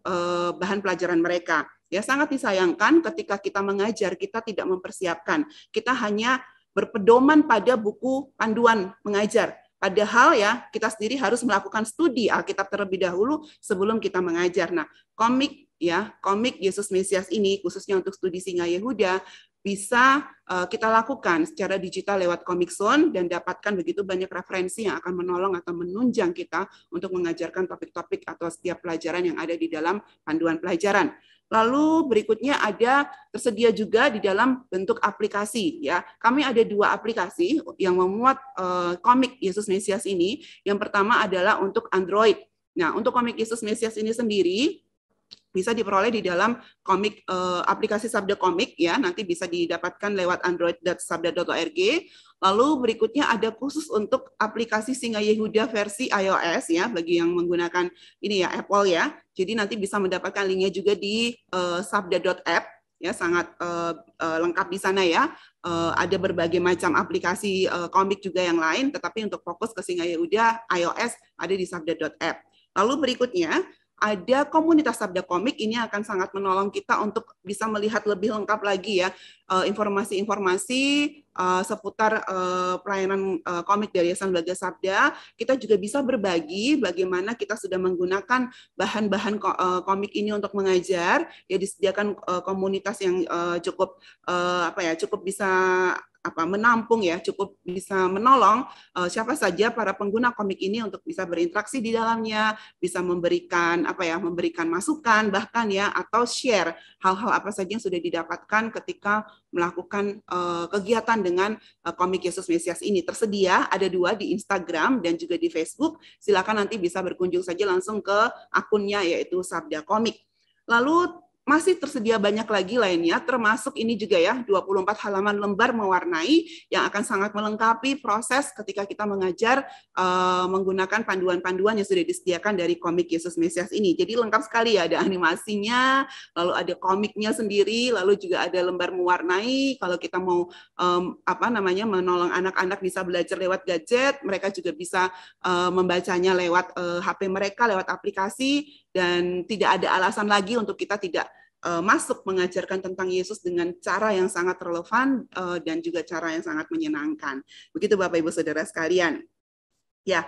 bahan pelajaran mereka. Ya, sangat disayangkan ketika kita mengajar kita tidak mempersiapkan. Kita hanya berpedoman pada buku panduan mengajar. Padahal ya kita sendiri harus melakukan studi Alkitab terlebih dahulu sebelum kita mengajar. Nah, komik Yesus Mesias ini khususnya untuk studi Singa Yehuda bisa kita lakukan secara digital lewat Comic Zone dan dapatkan begitu banyak referensi yang akan menolong atau menunjang kita untuk mengajarkan topik-topik atau setiap pelajaran yang ada di dalam panduan pelajaran. Lalu berikutnya ada tersedia juga di dalam bentuk aplikasi ya. Kami ada 2 aplikasi yang memuat komik Yesus Mesias ini. Yang pertama adalah untuk Android. Nah, untuk komik Yesus Mesias ini sendiri bisa diperoleh di dalam komik aplikasi Sabda Komik ya, nanti bisa didapatkan lewat android.sabda.org. Lalu berikutnya ada khusus untuk aplikasi Singa Yehuda versi iOS ya, bagi yang menggunakan ini ya Apple ya. Jadi nanti bisa mendapatkan linknya juga di sabda.app ya, sangat lengkap di sana ya. Ada berbagai macam aplikasi komik juga yang lain, tetapi untuk fokus ke Singa Yehuda iOS ada di sabda.app. Lalu berikutnya ada komunitas Sabda Komik, ini akan sangat menolong kita untuk bisa melihat lebih lengkap lagi ya informasi-informasi seputar pelayanan komik dari Yayasan Belaga Sabda. Kita juga bisa berbagi bagaimana kita sudah menggunakan bahan-bahan komik ini untuk mengajar. Ya, disediakan komunitas yang cukup bisa menampung ya, cukup bisa menolong siapa saja para pengguna komik ini untuk bisa berinteraksi di dalamnya, bisa memberikan memberikan masukan bahkan ya, atau share hal-hal apa saja yang sudah didapatkan ketika melakukan kegiatan dengan komik Yesus Mesias ini. Tersedia ada 2 di Instagram dan juga di Facebook. Silakan nanti bisa berkunjung saja langsung ke akunnya yaitu Sabda Komik. Lalu masih tersedia banyak lagi lainnya, termasuk ini juga ya, 24 halaman lembar mewarnai yang akan sangat melengkapi proses ketika kita mengajar menggunakan panduan-panduan yang sudah disediakan dari komik Yesus Mesias ini. Jadi lengkap sekali ya, ada animasinya, lalu ada komiknya sendiri, lalu juga ada lembar mewarnai. Kalau kita mau menolong anak-anak bisa belajar lewat gadget, mereka juga bisa membacanya lewat HP mereka, lewat aplikasi, dan tidak ada alasan lagi untuk kita tidak masuk mengajarkan tentang Yesus dengan cara yang sangat relevan dan juga cara yang sangat menyenangkan. Begitu Bapak Ibu Saudara sekalian. Ya.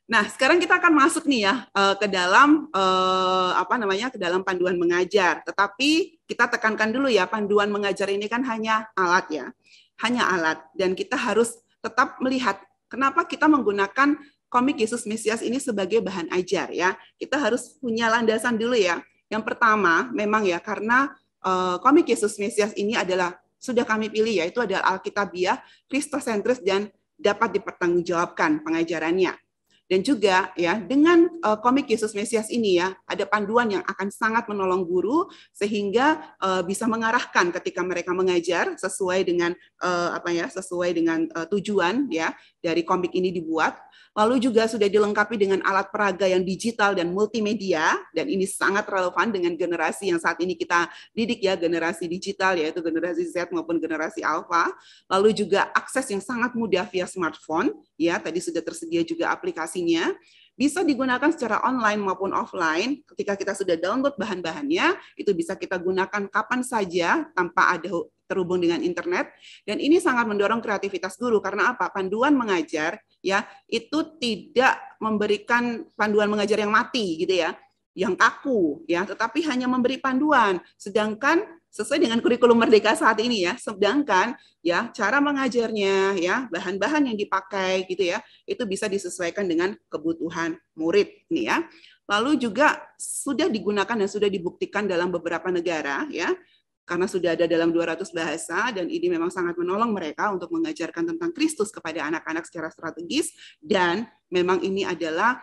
Nah, sekarang kita akan masuk nih ya ke dalam ke dalam panduan mengajar. Tetapi kita tekankan dulu ya, panduan mengajar ini kan hanya alat ya. Hanya alat, dan kita harus tetap melihat kenapa kita menggunakan komik Yesus Mesias ini sebagai bahan ajar ya. Kita harus punya landasan dulu ya. Yang pertama memang ya, karena komik Yesus Mesias ini adalah sudah kami pilih, yaitu adalah Alkitabiah, Kristosentris, dan dapat dipertanggungjawabkan pengajarannya. Dan juga ya, dengan komik Yesus Mesias ini ya, ada panduan yang akan sangat menolong guru sehingga bisa mengarahkan ketika mereka mengajar sesuai dengan tujuan ya dari komik ini dibuat. Lalu juga sudah dilengkapi dengan alat peraga yang digital dan multimedia, dan ini sangat relevan dengan generasi yang saat ini kita didik ya, generasi digital, yaitu generasi Z maupun generasi Alpha. Lalu juga akses yang sangat mudah via smartphone, ya tadi sudah tersedia juga aplikasinya. Bisa digunakan secara online maupun offline. Ketika kita sudah download bahan-bahannya, itu bisa kita gunakan kapan saja tanpa ada terhubung dengan internet. Dan ini sangat mendorong kreativitas guru. Karena apa? Panduan mengajar ya itu tidak memberikan panduan mengajar yang mati gitu ya, yang kaku ya, tetapi hanya memberi panduan. Sedangkan sesuai dengan kurikulum Merdeka saat ini ya, sedangkan ya cara mengajarnya ya, bahan-bahan yang dipakai gitu ya, itu bisa disesuaikan dengan kebutuhan murid nih ya. Lalu juga sudah digunakan dan sudah dibuktikan dalam beberapa negara ya, karena sudah ada dalam 200 bahasa, dan ini memang sangat menolong mereka untuk mengajarkan tentang Kristus kepada anak-anak secara strategis, dan memang ini adalah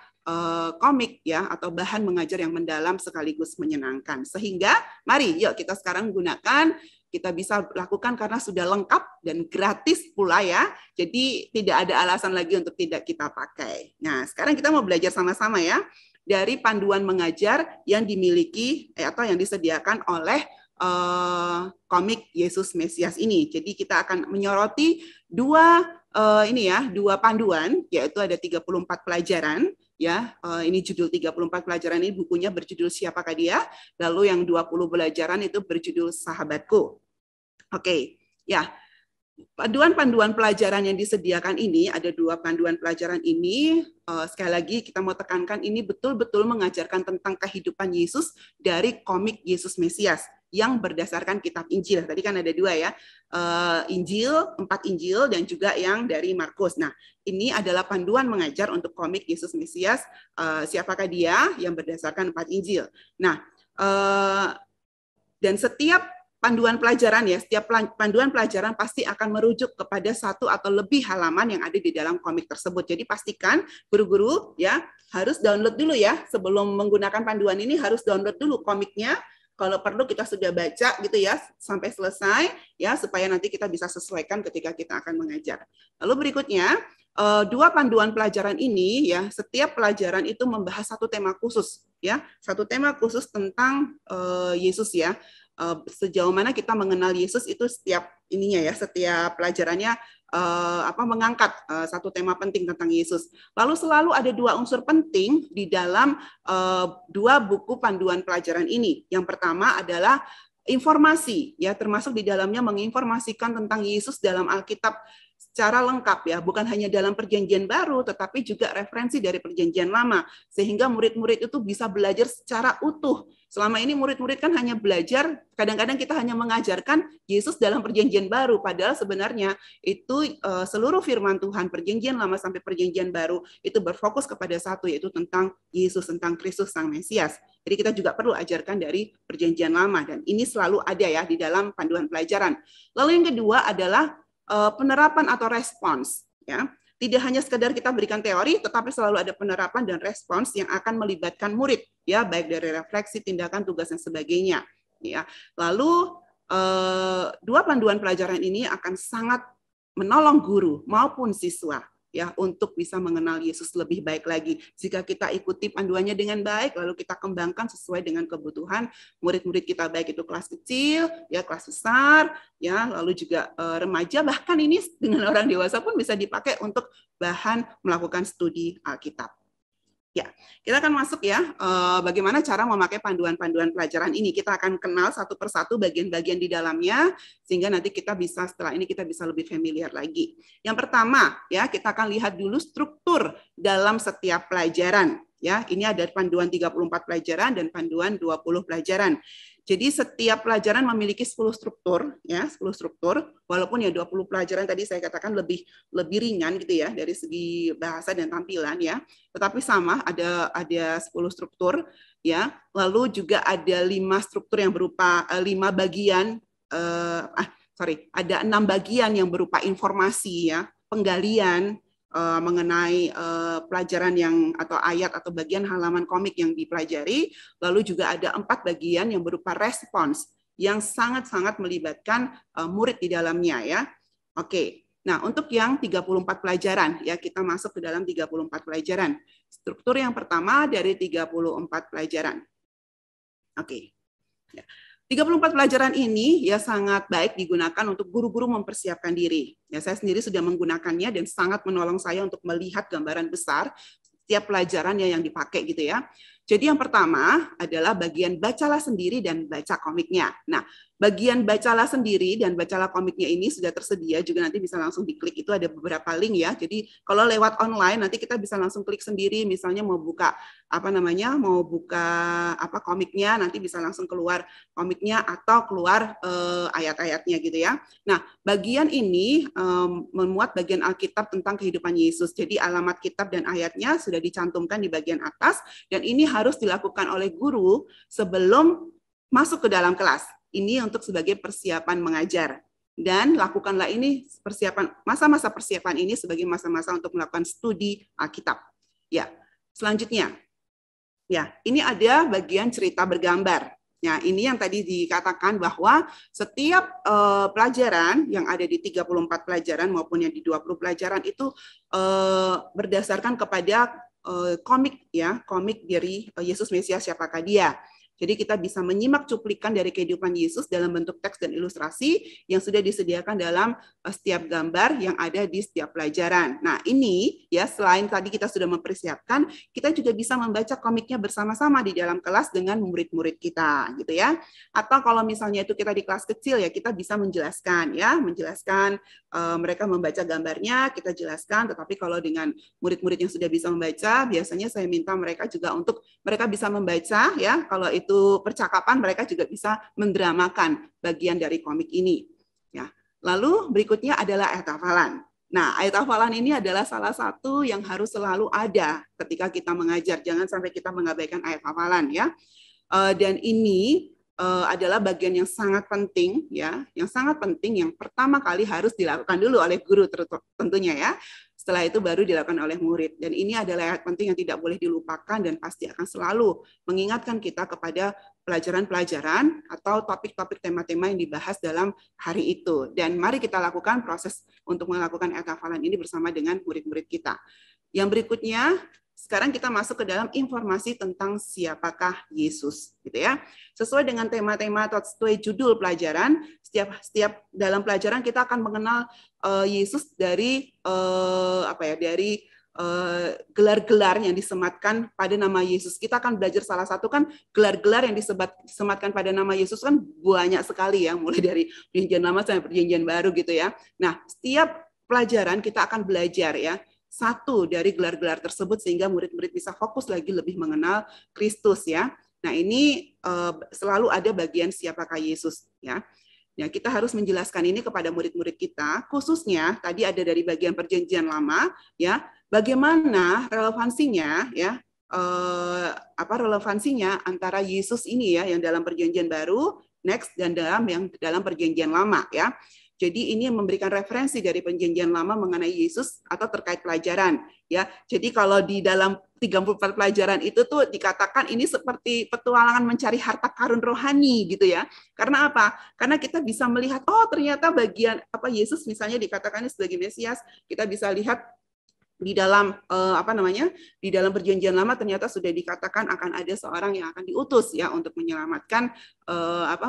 komik ya atau bahan mengajar yang mendalam sekaligus menyenangkan. Sehingga mari yuk kita sekarang gunakan, kita bisa lakukan karena sudah lengkap dan gratis pula ya. Jadi tidak ada alasan lagi untuk tidak kita pakai. Nah, sekarang kita mau belajar sama-sama ya dari panduan mengajar yang dimiliki atau yang disediakan oleh komik Yesus Mesias ini. Jadi kita akan menyoroti dua panduan, yaitu ada 34 pelajaran ya. Ini judul 34 pelajaran ini, bukunya berjudul Siapakah Dia? Lalu yang 20 pelajaran itu berjudul Sahabatku. Oke, ya. Panduan-panduan pelajaran yang disediakan ini, ada 2 panduan pelajaran ini, sekali lagi kita mau tekankan ini betul-betul mengajarkan tentang kehidupan Yesus dari komik Yesus Mesias yang berdasarkan kitab Injil. Tadi kan ada 2 ya, Injil, 4 Injil, dan juga yang dari Markus. Nah, ini adalah panduan mengajar untuk komik Yesus Mesias, Siapakah Dia, yang berdasarkan 4 Injil. Nah, dan setiap panduan pelajaran ya, setiap panduan pelajaran pasti akan merujuk kepada 1 atau lebih halaman yang ada di dalam komik tersebut. Jadi pastikan guru-guru ya harus download dulu ya, sebelum menggunakan panduan ini harus download dulu komiknya. Kalau perlu kita sudah baca gitu ya sampai selesai ya, supaya nanti kita bisa sesuaikan ketika kita akan mengajar. Lalu berikutnya 2 panduan pelajaran ini ya, setiap pelajaran itu membahas 1 tema khusus ya, 1 tema khusus tentang Yesus ya. Sejauh mana kita mengenal Yesus itu setiap ininya ya, setiap pelajarannya mengangkat 1 tema penting tentang Yesus. Lalu selalu ada 2 unsur penting di dalam 2 buku panduan pelajaran ini. Yang pertama adalah informasi ya, termasuk di dalamnya menginformasikan tentang Yesus dalam Alkitab secara lengkap ya, bukan hanya dalam perjanjian baru, tetapi juga referensi dari perjanjian lama, sehingga murid-murid itu bisa belajar secara utuh. Selama ini murid-murid kan hanya belajar, kadang-kadang kita hanya mengajarkan Yesus dalam perjanjian baru, padahal sebenarnya itu seluruh firman Tuhan, perjanjian lama sampai perjanjian baru, itu berfokus kepada satu, yaitu tentang Yesus, tentang Kristus Sang Mesias. Jadi kita juga perlu ajarkan dari perjanjian lama, dan ini selalu ada ya di dalam panduan pelajaran. Lalu yang kedua adalah penerapan atau respons, ya. Tidak hanya sekedar kita berikan teori, tetapi selalu ada penerapan dan respons yang akan melibatkan murid, ya, baik dari refleksi, tindakan, tugas dan sebagainya, ya. Lalu dua panduan pelajaran ini akan sangat menolong guru maupun siswa, ya, untuk bisa mengenal Yesus lebih baik lagi. Jika kita ikuti panduannya dengan baik, lalu kita kembangkan sesuai dengan kebutuhan murid-murid kita, baik itu kelas kecil, ya, kelas besar, ya, lalu juga remaja, bahkan ini dengan orang dewasa pun bisa dipakai untuk bahan melakukan studi Alkitab. Ya, kita akan masuk ya, bagaimana cara memakai panduan-panduan pelajaran ini. Kita akan kenal satu persatu bagian-bagian di dalamnya, sehingga nanti kita bisa, setelah ini kita bisa lebih familiar lagi. Yang pertama, ya, kita akan lihat dulu struktur dalam setiap pelajaran. Ya, ini ada panduan 34 pelajaran dan panduan 20 pelajaran. Jadi setiap pelajaran memiliki 10 struktur, ya, 10 struktur, walaupun ya 20 pelajaran tadi saya katakan lebih ringan gitu ya dari segi bahasa dan tampilan ya. Tetapi sama ada 10 struktur ya. Lalu juga ada 5 struktur yang berupa 5 bagian ada 6 bagian yang berupa informasi ya, penggalian mengenai pelajaran yang atau ayat atau bagian halaman komik yang dipelajari, lalu juga ada 4 bagian yang berupa respons yang sangat-sangat melibatkan murid di dalamnya ya. Oke. Nah, untuk yang 34 pelajaran ya, kita masuk ke dalam 34 pelajaran. Struktur yang pertama dari 34 pelajaran. Oke. Ya. 34 pelajaran ini ya sangat baik digunakan untuk guru-guru mempersiapkan diri. Ya, saya sendiri sudah menggunakannya dan sangat menolong saya untuk melihat gambaran besar setiap pelajaran yang dipakai gitu ya. Jadi yang pertama adalah bagian bacalah sendiri dan baca komiknya. Nah, bagian bacalah sendiri dan bacalah komiknya ini sudah tersedia, juga nanti bisa langsung diklik, itu ada beberapa link ya. Jadi kalau lewat online nanti kita bisa langsung klik sendiri, misalnya mau buka komiknya, nanti bisa langsung keluar komiknya atau keluar ayat-ayatnya gitu ya. Nah, bagian ini memuat bagian Alkitab tentang kehidupan Yesus. Jadi alamat kitab dan ayatnya sudah dicantumkan di bagian atas, dan ini harus dilakukan oleh guru sebelum masuk ke dalam kelas. Ini untuk sebagai persiapan mengajar. Dan lakukanlah ini masa-masa persiapan ini sebagai masa-masa untuk melakukan studi Alkitab. Ya, selanjutnya. Ya, ini ada bagian cerita bergambar. Ya, ini yang tadi dikatakan bahwa setiap pelajaran yang ada di 34 pelajaran maupun yang di 20 pelajaran itu berdasarkan kepada komik ya, komik dari Yesus Mesias siapakah dia. Jadi kita bisa menyimak cuplikan dari kehidupan Yesus dalam bentuk teks dan ilustrasi yang sudah disediakan dalam setiap gambar yang ada di setiap pelajaran. Nah, ini ya, selain tadi kita sudah mempersiapkan, kita juga bisa membaca komiknya bersama-sama di dalam kelas dengan murid-murid kita gitu ya. Atau kalau misalnya itu kita di kelas kecil ya, kita bisa menjelaskan mereka membaca gambarnya, kita jelaskan. Tetapi kalau dengan murid-murid yang sudah bisa membaca, biasanya saya minta mereka juga untuk mereka bisa membaca ya. Kalau itu percakapan, mereka juga bisa mendramakan bagian dari komik ini. Ya. Lalu berikutnya adalah ayat hafalan. Nah, ayat hafalan ini adalah salah satu yang harus selalu ada ketika kita mengajar. Jangan sampai kita mengabaikan ayat hafalan ya. Dan ini adalah bagian yang sangat penting ya, yang sangat penting yang pertama kali harus dilakukan dulu oleh guru tentunya ya. Setelah itu baru dilakukan oleh murid. Dan ini adalah ayat penting yang tidak boleh dilupakan dan pasti akan selalu mengingatkan kita kepada pelajaran-pelajaran atau topik-topik tema-tema yang dibahas dalam hari itu. Dan mari kita lakukan proses untuk melakukan ayat hafalan ini bersama dengan murid-murid kita. Yang berikutnya, sekarang kita masuk ke dalam informasi tentang siapakah Yesus, gitu ya. Sesuai dengan tema-tema atau sesuai judul pelajaran, setiap dalam pelajaran kita akan mengenal Yesus dari gelar-gelar yang disematkan pada nama Yesus. Kita akan belajar salah satu kan gelar-gelar yang disematkan pada nama Yesus kan banyak sekali ya, mulai dari perjanjian lama sampai perjanjian baru gitu ya. Nah, setiap pelajaran kita akan belajar ya satu dari gelar-gelar tersebut sehingga murid-murid bisa fokus lagi lebih mengenal Kristus ya. Nah, ini selalu ada bagian siapakah Yesus ya. Ya, kita harus menjelaskan ini kepada murid-murid kita, khususnya tadi ada dari bagian perjanjian lama ya, bagaimana relevansinya ya, relevansinya antara Yesus ini ya yang dalam perjanjian baru, next dan dalam perjanjian lama ya. Jadi ini memberikan referensi dari perjanjian lama mengenai Yesus atau terkait pelajaran ya. Jadi kalau di dalam 34 pelajaran itu tuh dikatakan ini seperti petualangan mencari harta karun rohani gitu ya. Karena apa? Karena kita bisa melihat oh ternyata bagian Yesus misalnya dikatakan sebagai Mesias, kita bisa lihat di dalam di dalam perjanjian lama ternyata sudah dikatakan akan ada seorang yang akan diutus ya untuk menyelamatkan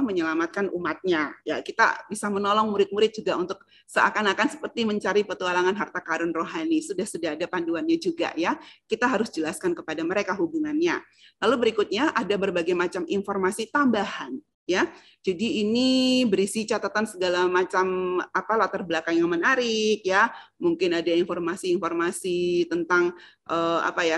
menyelamatkan umatnya ya. Kita bisa menolong murid-murid juga untuk seakan-akan seperti mencari petualangan harta karun rohani, sudah ada panduannya juga ya. Kita harus jelaskan kepada mereka hubungannya. Lalu berikutnya ada berbagai macam informasi tambahan ya. Jadi ini berisi catatan segala macam latar belakang yang menarik ya. Mungkin ada informasi-informasi tentang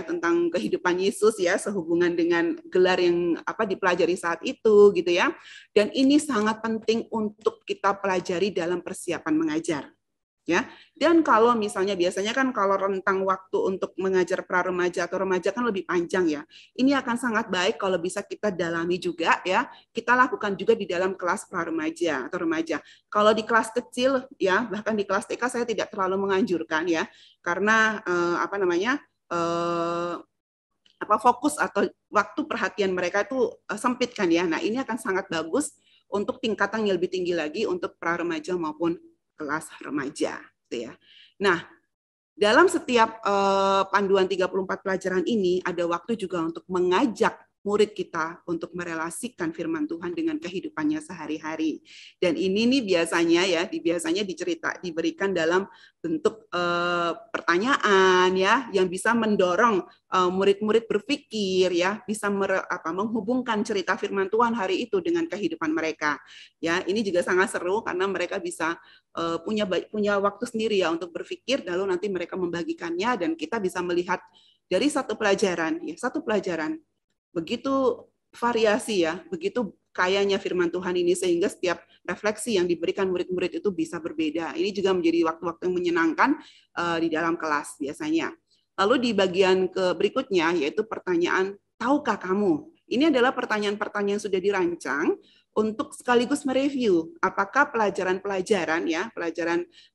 tentang kehidupan Yesus ya sehubungan dengan gelar yang dipelajari saat itu gitu ya. Dan ini sangat penting untuk kita pelajari dalam persiapan mengajar. Ya, dan kalau misalnya biasanya kan kalau rentang waktu untuk mengajar pra-remaja atau remaja kan lebih panjang ya. Ini akan sangat baik kalau bisa kita dalami juga ya. Kita lakukan juga di dalam kelas pra-remaja atau remaja. Kalau di kelas kecil ya, bahkan di kelas TK saya tidak terlalu menganjurkan ya, karena fokus atau waktu perhatian mereka itu sempit kan ya. Nah, ini akan sangat bagus untuk tingkatan yang lebih tinggi lagi untuk pra-remaja maupun kelas remaja gitu ya. Nah, dalam setiap panduan 34 pelajaran ini ada waktu juga untuk mengajak murid kita untuk merelasikan firman Tuhan dengan kehidupannya sehari-hari. Dan ini nih biasanya diberikan dalam bentuk pertanyaan ya yang bisa mendorong murid-murid berpikir ya, bisa menghubungkan cerita firman Tuhan hari itu dengan kehidupan mereka. Ya, ini juga sangat seru karena mereka bisa punya waktu sendiri ya untuk berpikir, lalu nanti mereka membagikannya dan kita bisa melihat dari satu pelajaran begitu variasi ya, begitu kayanya firman Tuhan ini sehingga setiap refleksi yang diberikan murid-murid itu bisa berbeda. Ini juga menjadi waktu-waktu yang menyenangkan di dalam kelas biasanya. Lalu di bagian berikutnya yaitu pertanyaan, tahukah kamu? Ini adalah pertanyaan-pertanyaan yang sudah dirancang untuk sekaligus mereview apakah pelajaran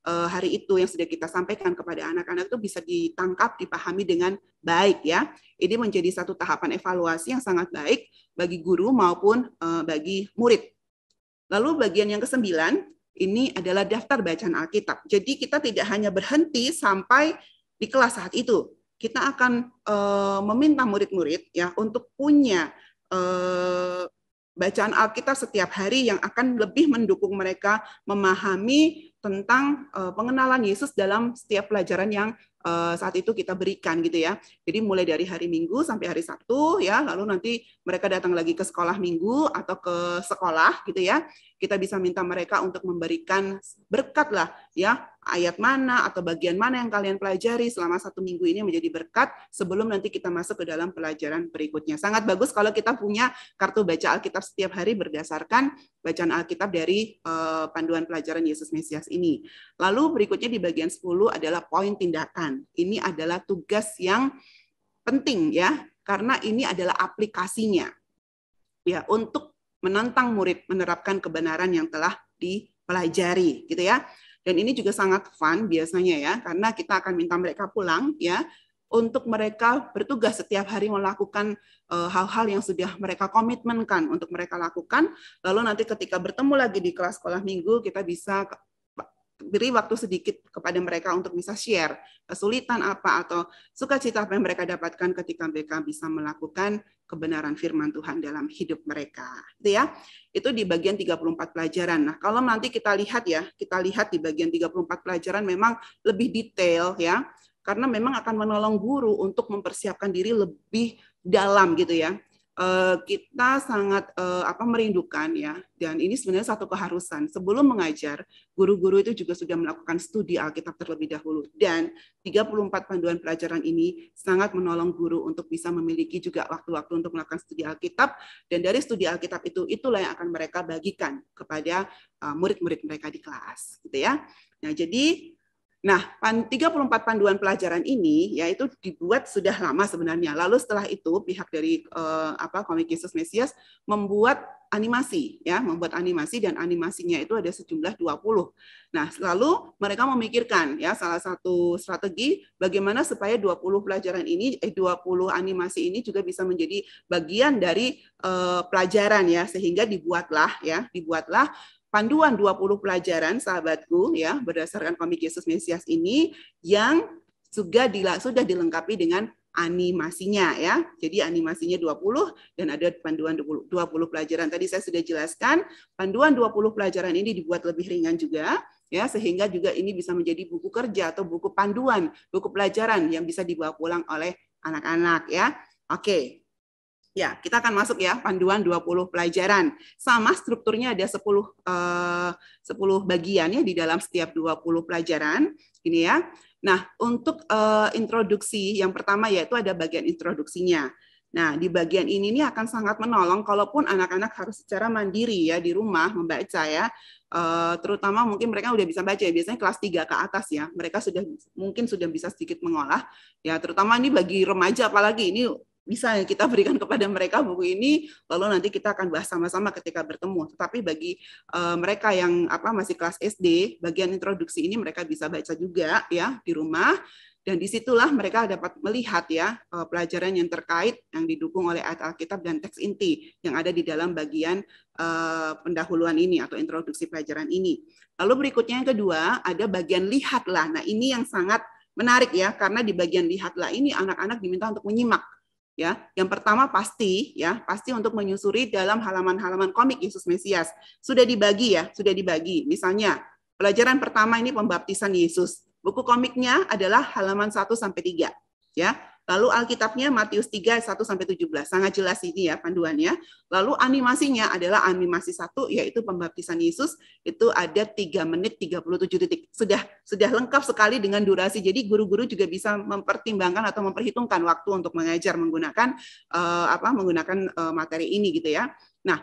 hari itu yang sudah kita sampaikan kepada anak-anak itu bisa ditangkap, dipahami dengan baik ya. Ini menjadi satu tahapan evaluasi yang sangat baik bagi guru maupun bagi murid. Lalu bagian yang ke-9 ini adalah daftar bacaan Alkitab. Jadi kita tidak hanya berhenti sampai di kelas saat itu. Kita akan meminta murid-murid ya untuk punya bacaan Alkitab setiap hari yang akan lebih mendukung mereka memahami tentang pengenalan Yesus dalam setiap pelajaran yang saat itu kita berikan gitu ya. Jadi mulai dari hari Minggu sampai hari Sabtu ya, lalu nanti mereka datang lagi ke sekolah Minggu atau ke sekolah gitu ya. Kita bisa minta mereka untuk memberikan berkat lah ya, ayat mana atau bagian mana yang kalian pelajari selama 1 minggu ini menjadi berkat sebelum nanti kita masuk ke dalam pelajaran berikutnya. Sangat bagus kalau kita punya kartu baca Alkitab setiap hari berdasarkan bacaan Alkitab dari panduan pelajaran Yesus Mesias ini. Lalu berikutnya di bagian 10 adalah poin tindakan. Ini adalah tugas yang penting ya, karena ini adalah aplikasinya ya untuk menantang murid menerapkan kebenaran yang telah dipelajari gitu ya. Dan ini juga sangat fun biasanya ya, karena kita akan minta mereka pulang ya untuk mereka bertugas setiap hari melakukan hal-hal yang sudah mereka komitmenkan untuk mereka lakukan. Lalu nanti ketika bertemu lagi di kelas sekolah minggu, kita bisa beri waktu sedikit kepada mereka untuk bisa share kesulitan apa atau sukacita apa yang mereka dapatkan ketika mereka bisa melakukan kebenaran firman Tuhan dalam hidup mereka. Itu ya. Itu di bagian 34 pelajaran. Nah, kalau nanti kita lihat di bagian 34 pelajaran memang lebih detail ya. Karena memang akan menolong guru untuk mempersiapkan diri lebih dalam gitu ya. kita sangat merindukan ya, dan ini sebenarnya satu keharusan. Sebelum mengajar, guru-guru itu juga sudah melakukan studi Alkitab terlebih dahulu, dan 34 panduan pelajaran ini sangat menolong guru untuk bisa memiliki juga waktu-waktu untuk melakukan studi Alkitab, dan dari studi Alkitab itulah yang akan mereka bagikan kepada murid-murid mereka di kelas, gitu ya. Nah, jadi 34 panduan pelajaran ini yaitu dibuat sudah lama sebenarnya. Lalu setelah itu pihak dari Komik Yesus Mesias membuat animasi dan animasinya itu ada sejumlah 20. Nah, lalu mereka memikirkan ya salah satu strategi bagaimana supaya 20 pelajaran ini 20 animasi ini juga bisa menjadi bagian dari pelajaran ya, sehingga dibuatlah panduan 20 pelajaran sahabatku ya berdasarkan Komik Yesus Mesias ini yang sudah dilengkapi dengan animasinya ya. Jadi animasinya 20 dan ada panduan 20 pelajaran. Tadi saya sudah jelaskan, panduan 20 pelajaran ini dibuat lebih ringan juga ya, sehingga juga ini bisa menjadi buku kerja atau buku panduan, buku pelajaran yang bisa dibawa pulang oleh anak-anak ya. Oke. Ya, kita akan masuk ya, panduan 20 pelajaran. Sama strukturnya ada 10 bagian ya di dalam setiap 20 pelajaran. Ini ya. Nah, untuk introduksi yang pertama yaitu ada bagian introduksinya. Nah, di bagian ini akan sangat menolong kalaupun anak-anak harus secara mandiri ya di rumah membaca ya. Terutama mungkin mereka udah bisa baca ya, biasanya kelas 3 ke atas ya. Mereka mungkin sudah bisa sedikit mengolah. Ya, terutama ini bagi remaja apalagi ini bisa kita berikan kepada mereka buku ini, lalu nanti kita akan bahas sama-sama ketika bertemu. Tetapi bagi mereka yang masih kelas SD, bagian introduksi ini mereka bisa baca juga ya di rumah, dan disitulah mereka dapat melihat ya pelajaran yang terkait yang didukung oleh ayat Alkitab dan teks inti yang ada di dalam bagian pendahuluan ini atau introduksi pelajaran ini. Lalu berikutnya yang kedua ada bagian lihatlah. Nah ini yang sangat menarik ya, karena di bagian lihatlah ini anak-anak diminta untuk menyimak. Ya, yang pertama pasti untuk menyusuri dalam halaman-halaman Komik Yesus Mesias. Sudah dibagi. Misalnya, pelajaran pertama ini pembaptisan Yesus. Buku komiknya adalah halaman 1 sampai 3, ya. Lalu Alkitabnya Matius 3 1 sampai 17. Sangat jelas ini ya panduannya. Lalu animasinya adalah animasi 1 yaitu pembaptisan Yesus, itu ada 3 menit 37 detik. Sudah lengkap sekali dengan durasi. Jadi guru-guru juga bisa mempertimbangkan atau memperhitungkan waktu untuk mengajar menggunakan materi ini gitu ya. Nah,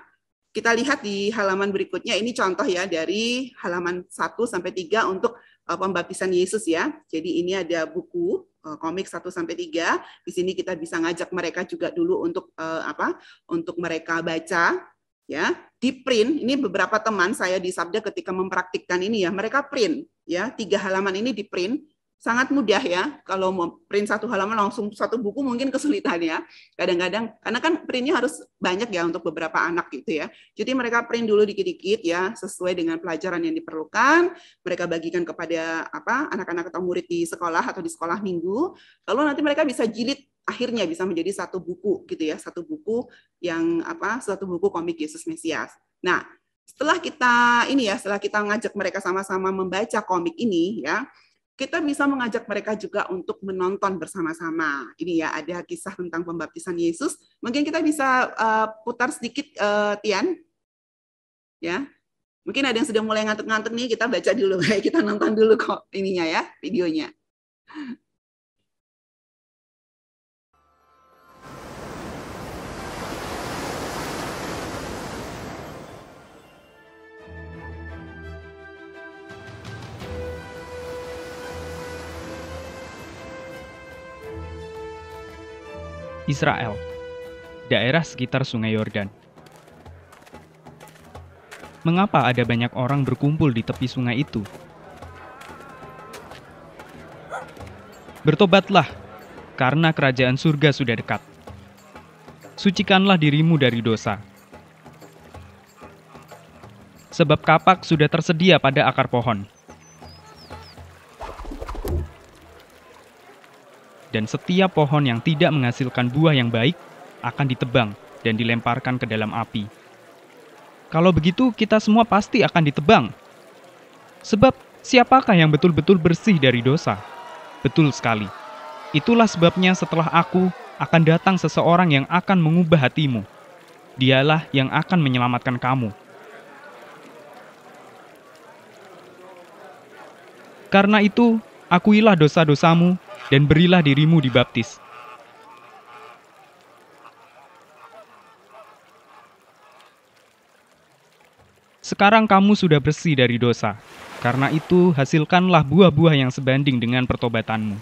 kita lihat di halaman berikutnya ini contoh ya dari halaman 1 sampai 3 untuk pembaptisan Yesus ya. Jadi ini ada buku komik 1 sampai 3. Di sini kita bisa ngajak mereka juga dulu untuk untuk mereka baca ya. Di print, ini beberapa teman saya di Sabda ketika mempraktikkan ini ya, mereka print ya, 3 halaman ini di print. Sangat mudah ya, kalau mau print 1 halaman langsung 1 buku mungkin kesulitan ya. Kadang-kadang, karena kan printnya harus banyak ya untuk beberapa anak gitu ya. Jadi mereka print dulu dikit-dikit ya, sesuai dengan pelajaran yang diperlukan. Mereka bagikan kepada anak-anak atau murid di sekolah atau di sekolah minggu. Lalu nanti mereka bisa jilid, akhirnya bisa menjadi 1 buku gitu ya, 1 buku yang suatu buku Komik Yesus Mesias. Nah, setelah kita ngajak mereka sama-sama membaca komik ini ya, kita bisa mengajak mereka juga untuk menonton bersama-sama. Ini ya, ada kisah tentang pembaptisan Yesus. Mungkin kita bisa putar sedikit, Tian. Ya, mungkin ada yang sudah mulai ngantuk-ngantuk nih, kita baca dulu. Kita nonton dulu kok ininya ya, videonya. Israel, daerah sekitar Sungai Yordan. Mengapa ada banyak orang berkumpul di tepi sungai itu? Bertobatlah, karena kerajaan surga sudah dekat. Sucikanlah dirimu dari dosa. Sebab kapak sudah tersedia pada akar pohon. Dan setiap pohon yang tidak menghasilkan buah yang baik akan ditebang dan dilemparkan ke dalam api. Kalau begitu, kita semua pasti akan ditebang. Sebab siapakah yang betul-betul bersih dari dosa? Betul sekali. Itulah sebabnya setelah aku, akan datang seseorang yang akan mengubah hatimu. Dialah yang akan menyelamatkan kamu. Karena itu, akuilah dosa-dosamu dan berilah dirimu dibaptis. Sekarang kamu sudah bersih dari dosa. Karena itu, hasilkanlah buah-buah yang sebanding dengan pertobatanmu.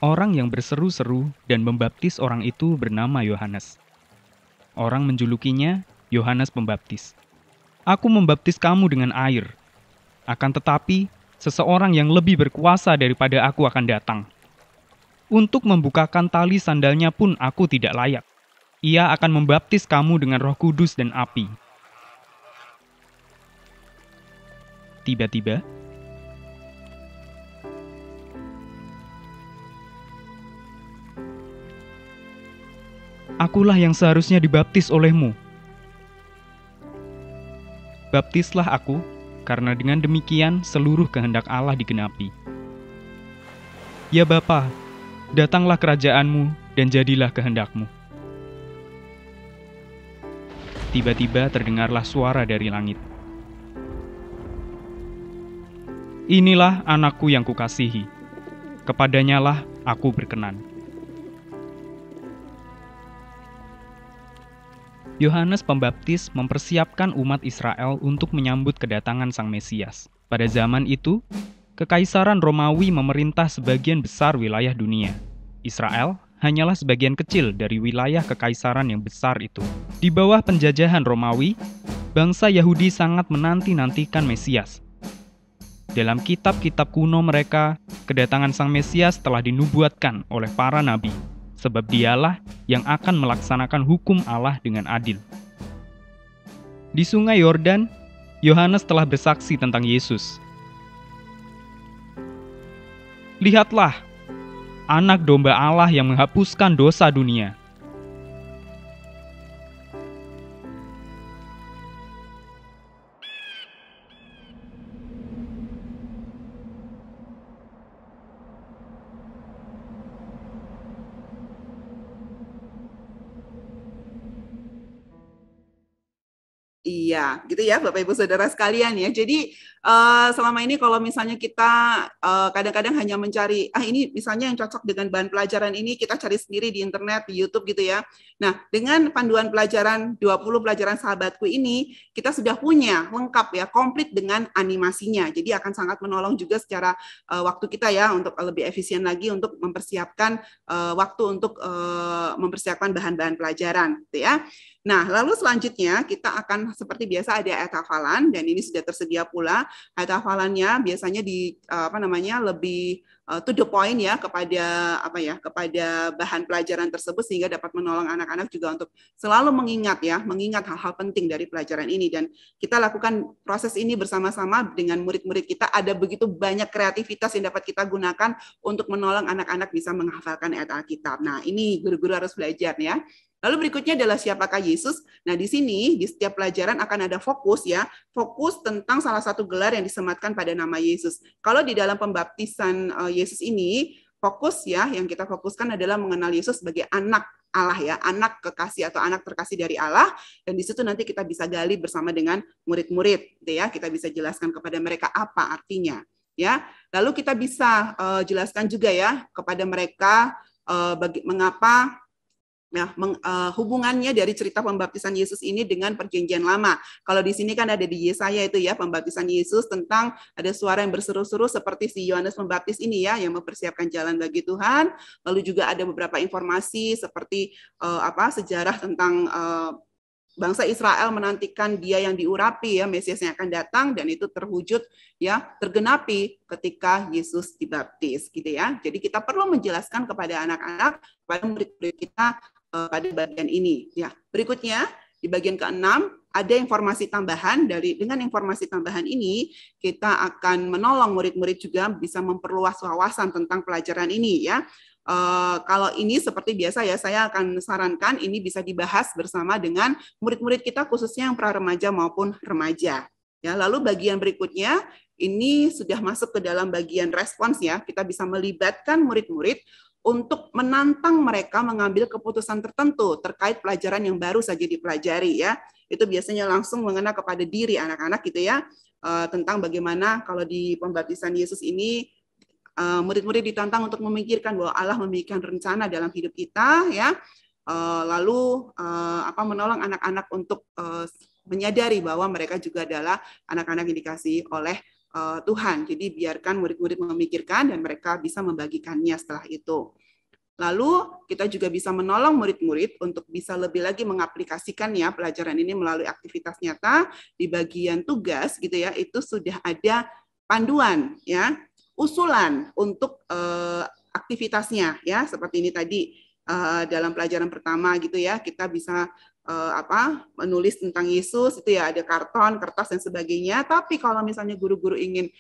Orang yang berseru-seru dan membaptis orang itu bernama Yohanes. Orang menjulukinya Yohanes Pembaptis. Aku membaptis kamu dengan air. Akan tetapi, seseorang yang lebih berkuasa daripada aku akan datang. Untuk membukakan tali sandalnya pun aku tidak layak. Ia akan membaptis kamu dengan Roh Kudus dan api. Tiba-tiba, akulah yang seharusnya dibaptis olehmu. Baptislah aku, karena dengan demikian seluruh kehendak Allah digenapi. Ya Bapa, datanglah kerajaanmu dan jadilah kehendakmu. Tiba-tiba terdengarlah suara dari langit. Inilah anakku yang kukasihi, kepadanyalah aku berkenan. Yohanes Pembaptis mempersiapkan umat Israel untuk menyambut kedatangan Sang Mesias. Pada zaman itu, Kekaisaran Romawi memerintah sebagian besar wilayah dunia. Israel hanyalah sebagian kecil dari wilayah kekaisaran yang besar itu. Di bawah penjajahan Romawi, bangsa Yahudi sangat menanti-nantikan Mesias. Dalam kitab-kitab kuno mereka, kedatangan Sang Mesias telah dinubuatkan oleh para nabi, sebab dialah yang akan melaksanakan hukum Allah dengan adil. Di Sungai Yordan, Yohanes telah bersaksi tentang Yesus. Lihatlah, anak domba Allah yang menghapuskan dosa dunia. Iya, gitu ya Bapak Ibu Saudara sekalian ya. Jadi selama ini kalau misalnya kita kadang-kadang hanya mencari, ini misalnya yang cocok dengan bahan pelajaran ini, kita cari sendiri di internet, di YouTube gitu ya. Nah, dengan panduan pelajaran 20 pelajaran sahabatku ini, kita sudah punya lengkap ya, komplit dengan animasinya. Jadi akan sangat menolong juga secara waktu kita ya, untuk lebih efisien lagi untuk mempersiapkan waktu untuk mempersiapkan bahan-bahan pelajaran gitu ya. Nah, lalu selanjutnya kita akan seperti biasa ada ayat hafalan dan ini sudah tersedia pula. Ayat hafalannya biasanya lebih to the point ya kepada bahan pelajaran tersebut sehingga dapat menolong anak-anak juga untuk selalu mengingat hal-hal penting dari pelajaran ini, dan kita lakukan proses ini bersama-sama dengan murid-murid kita. Ada begitu banyak kreativitas yang dapat kita gunakan untuk menolong anak-anak bisa menghafalkan ayat Alkitab. Nah, ini guru-guru harus belajar ya. Lalu berikutnya adalah siapakah Yesus. Nah, di sini di setiap pelajaran akan ada fokus ya, fokus tentang salah satu gelar yang disematkan pada nama Yesus. Kalau di dalam pembaptisan Yesus ini, fokus ya yang kita fokuskan adalah mengenal Yesus sebagai anak Allah ya, anak kekasih atau anak terkasih dari Allah, dan di situ nanti kita bisa gali bersama dengan murid-murid gitu ya. Kita bisa jelaskan kepada mereka apa artinya ya. Lalu kita bisa jelaskan juga ya kepada mereka mengapa hubungannya dari cerita pembaptisan Yesus ini dengan perjanjian lama. Kalau di sini kan ada di Yesaya itu ya, pembaptisan Yesus tentang ada suara yang berseru-seru seperti si Yohanes Pembaptis ini ya, yang mempersiapkan jalan bagi Tuhan. Lalu juga ada beberapa informasi seperti sejarah tentang bangsa Israel menantikan dia yang diurapi ya, Mesias yang akan datang, dan itu terwujud ya, tergenapi ketika Yesus dibaptis gitu ya. Jadi kita perlu menjelaskan kepada anak-anak, kepada murid-murid kita pada bagian ini ya. Berikutnya di bagian ke-6 ada informasi tambahan. Dengan informasi tambahan ini kita akan menolong murid-murid juga bisa memperluas wawasan tentang pelajaran ini ya. Kalau ini seperti biasa ya, saya akan sarankan ini bisa dibahas bersama dengan murid-murid kita khususnya yang pra-remaja maupun remaja. Ya, lalu bagian berikutnya ini sudah masuk ke dalam bagian respons ya. Kita bisa melibatkan murid-murid untuk menantang mereka mengambil keputusan tertentu terkait pelajaran yang baru saja dipelajari ya. Itu biasanya langsung mengena kepada diri anak-anak gitu ya, tentang bagaimana kalau di pembaptisan Yesus ini murid-murid ditantang untuk memikirkan bahwa Allah memiliki rencana dalam hidup kita ya. Lalu menolong anak-anak untuk menyadari bahwa mereka juga adalah anak-anak yang dikasihi oleh Tuhan. Jadi biarkan murid-murid memikirkan dan mereka bisa membagikannya setelah itu. Lalu kita juga bisa menolong murid-murid untuk bisa lebih lagi mengaplikasikan ya pelajaran ini melalui aktivitas nyata. Di bagian tugas gitu ya, itu sudah ada panduan ya, usulan untuk aktivitasnya ya, seperti ini tadi dalam pelajaran pertama gitu ya, kita bisa menulis tentang Yesus itu ya, ada karton, kertas dan sebagainya. Tapi kalau misalnya guru-guru ingin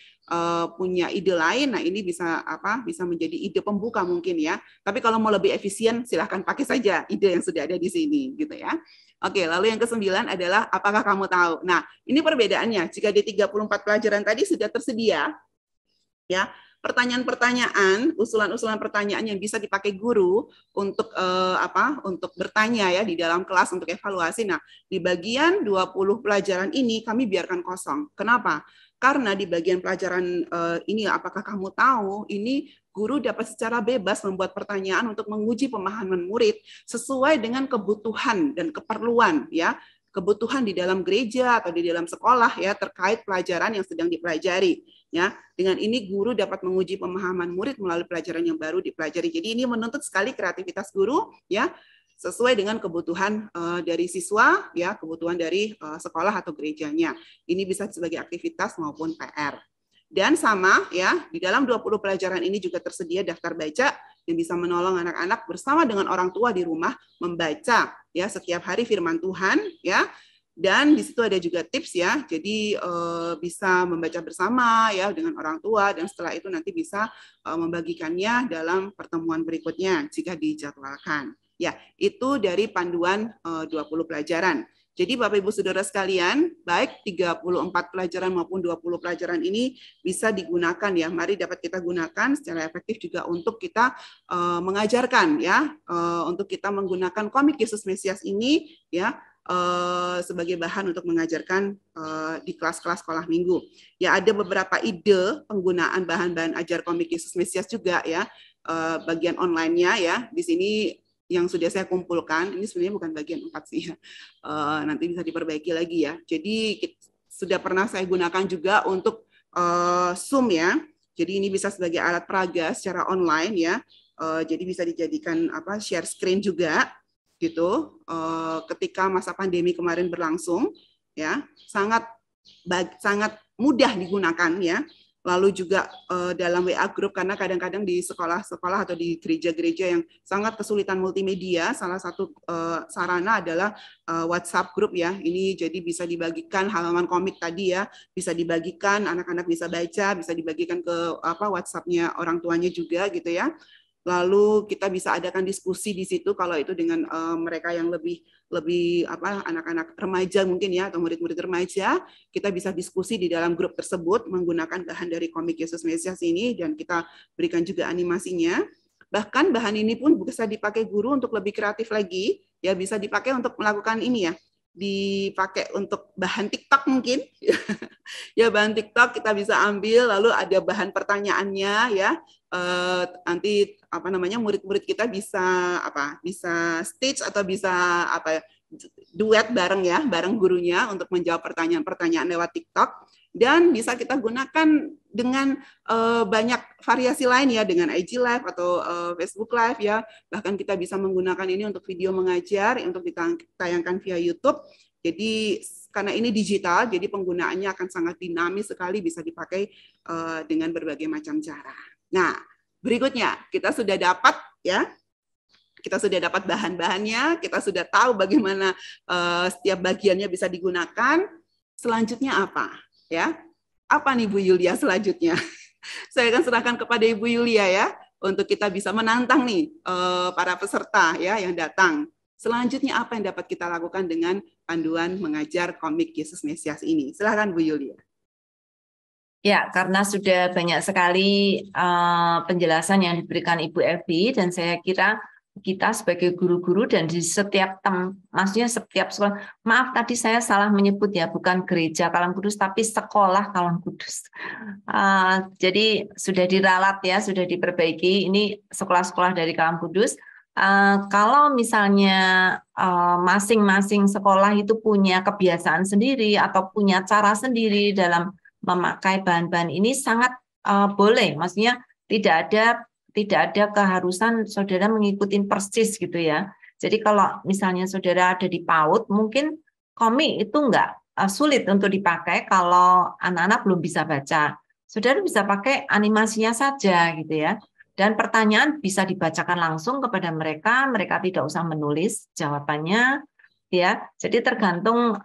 punya ide lain, nah ini bisa bisa menjadi ide pembuka mungkin ya. Tapi kalau mau lebih efisien silahkan pakai saja ide yang sudah ada di sini gitu ya. Oke, lalu yang ke-9 adalah apakah kamu tahu? Nah, ini perbedaannya. Jika di 34 pelajaran tadi sudah tersedia ya, pertanyaan-pertanyaan, usulan-usulan pertanyaan yang bisa dipakai guru untuk untuk bertanya ya di dalam kelas untuk evaluasi. Nah, di bagian 20 pelajaran ini kami biarkan kosong. Kenapa? Karena di bagian pelajaran ini apakah kamu tahu, ini guru dapat secara bebas membuat pertanyaan untuk menguji pemahaman murid sesuai dengan kebutuhan dan keperluan ya. Kebutuhan di dalam gereja atau di dalam sekolah ya terkait pelajaran yang sedang dipelajari. Ya, dengan ini guru dapat menguji pemahaman murid melalui pelajaran yang baru dipelajari. Jadi ini menuntut sekali kreativitas guru, ya, sesuai dengan kebutuhan dari siswa, ya, kebutuhan dari sekolah atau gerejanya. Ini bisa sebagai aktivitas maupun PR. Dan sama, ya, di dalam 20 pelajaran ini juga tersedia daftar baca yang bisa menolong anak-anak bersama dengan orang tua di rumah membaca, ya, setiap hari firman Tuhan, ya. Dan di situ ada juga tips ya, jadi bisa membaca bersama ya dengan orang tua dan setelah itu nanti bisa membagikannya dalam pertemuan berikutnya jika dijadwalkan. Ya, itu dari panduan 20 pelajaran. Jadi Bapak Ibu Saudara sekalian, baik 34 pelajaran maupun 20 pelajaran ini bisa digunakan ya. Mari dapat kita gunakan secara efektif juga untuk kita mengajarkan ya, untuk kita menggunakan komik Yesus Mesias ini ya. Sebagai bahan untuk mengajarkan di kelas-kelas sekolah minggu. Ya, ada beberapa ide penggunaan bahan-bahan ajar komik Yesus Mesias juga ya, bagian online-nya ya. Di sini yang sudah saya kumpulkan, ini sebenarnya bukan bagian 4 sih ya. Nanti bisa diperbaiki lagi ya. Jadi sudah pernah saya gunakan juga untuk Zoom ya. Jadi ini bisa sebagai alat peraga secara online ya. Jadi bisa dijadikan share screen juga. Gitu, ketika masa pandemi kemarin berlangsung, ya sangat mudah digunakan ya. Lalu juga dalam WA group karena kadang-kadang di sekolah-sekolah atau di gereja-gereja yang sangat kesulitan multimedia, salah satu sarana adalah WhatsApp group ya. Ini jadi bisa dibagikan halaman komik tadi ya, bisa dibagikan anak-anak bisa baca, bisa dibagikan ke WhatsApp-nya orang tuanya juga gitu ya. Lalu kita bisa adakan diskusi di situ kalau itu dengan mereka yang lebih anak-anak remaja mungkin ya atau murid-murid remaja, kita bisa diskusi di dalam grup tersebut menggunakan bahan dari komik Yesus Mesias ini dan kita berikan juga animasinya. Bahkan bahan ini pun bisa dipakai guru untuk lebih kreatif lagi, ya bisa dipakai untuk melakukan ini ya. Dipakai untuk bahan TikTok mungkin. Ya bahan TikTok kita bisa ambil lalu ada bahan pertanyaannya ya. Nanti murid-murid kita bisa bisa stage atau bisa duet bareng ya, bareng gurunya untuk menjawab pertanyaan-pertanyaan lewat TikTok dan bisa kita gunakan dengan banyak variasi lain ya dengan IG Live atau Facebook Live ya. Bahkan kita bisa menggunakan ini untuk video mengajar untuk ditayangkan via YouTube. Jadi karena ini digital, jadi penggunaannya akan sangat dinamis sekali, bisa dipakai dengan berbagai macam cara. Nah, berikutnya kita sudah dapat ya, kita sudah dapat bahan-bahannya, kita sudah tahu bagaimana setiap bagiannya bisa digunakan. Selanjutnya apa? Ya, apa nih Bu Yulia selanjutnya? Saya akan serahkan kepada Ibu Yulia ya, untuk kita bisa menantang nih para peserta ya yang datang. Selanjutnya apa yang dapat kita lakukan dengan panduan mengajar komik Yesus Mesias ini? Silakan Bu Yulia. Ya, karena sudah banyak sekali penjelasan yang diberikan Ibu Evi, dan saya kira kita sebagai guru-guru dan di setiap maksudnya setiap sekolah, maaf tadi saya salah menyebut ya, bukan gereja Kalam Kudus, tapi sekolah Kalam Kudus. Jadi sudah diralat ya, sudah diperbaiki. Ini sekolah-sekolah dari Kalam Kudus. Kalau misalnya masing-masing sekolah itu punya kebiasaan sendiri atau punya cara sendiri dalam memakai bahan-bahan ini, sangat boleh, maksudnya tidak ada keharusan saudara mengikuti persis gitu ya. Jadi kalau misalnya saudara ada di PAUD, mungkin komik itu enggak sulit untuk dipakai kalau anak-anak belum bisa baca. Saudara bisa pakai animasinya saja gitu ya. Dan pertanyaan bisa dibacakan langsung kepada mereka, mereka tidak usah menulis jawabannya ya. Jadi tergantung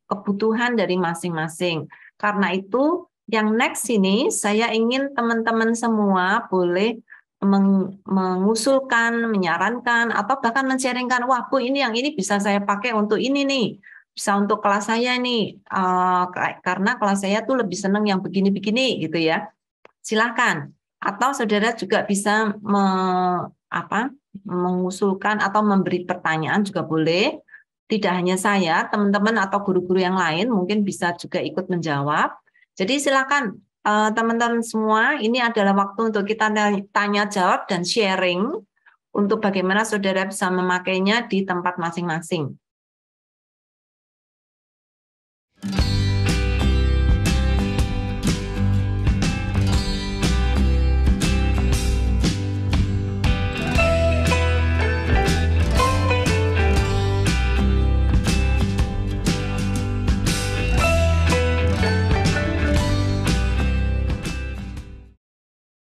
kebutuhan dari masing-masing. Karena itu, yang next ini saya ingin teman-teman semua boleh mengusulkan, menyarankan, atau bahkan men-sharingkan, wah Bu, ini yang ini bisa saya pakai untuk ini nih, bisa untuk kelas saya nih, karena kelas saya tuh lebih senang yang begini-begini gitu ya. Silakan. Atau saudara juga bisa mengusulkan atau memberi pertanyaan juga boleh. Tidak hanya saya, teman-teman atau guru-guru yang lain mungkin bisa juga ikut menjawab. Jadi silakan teman-teman semua, ini adalah waktu untuk kita tanya jawab dan sharing untuk bagaimana saudara bisa memakainya di tempat masing-masing.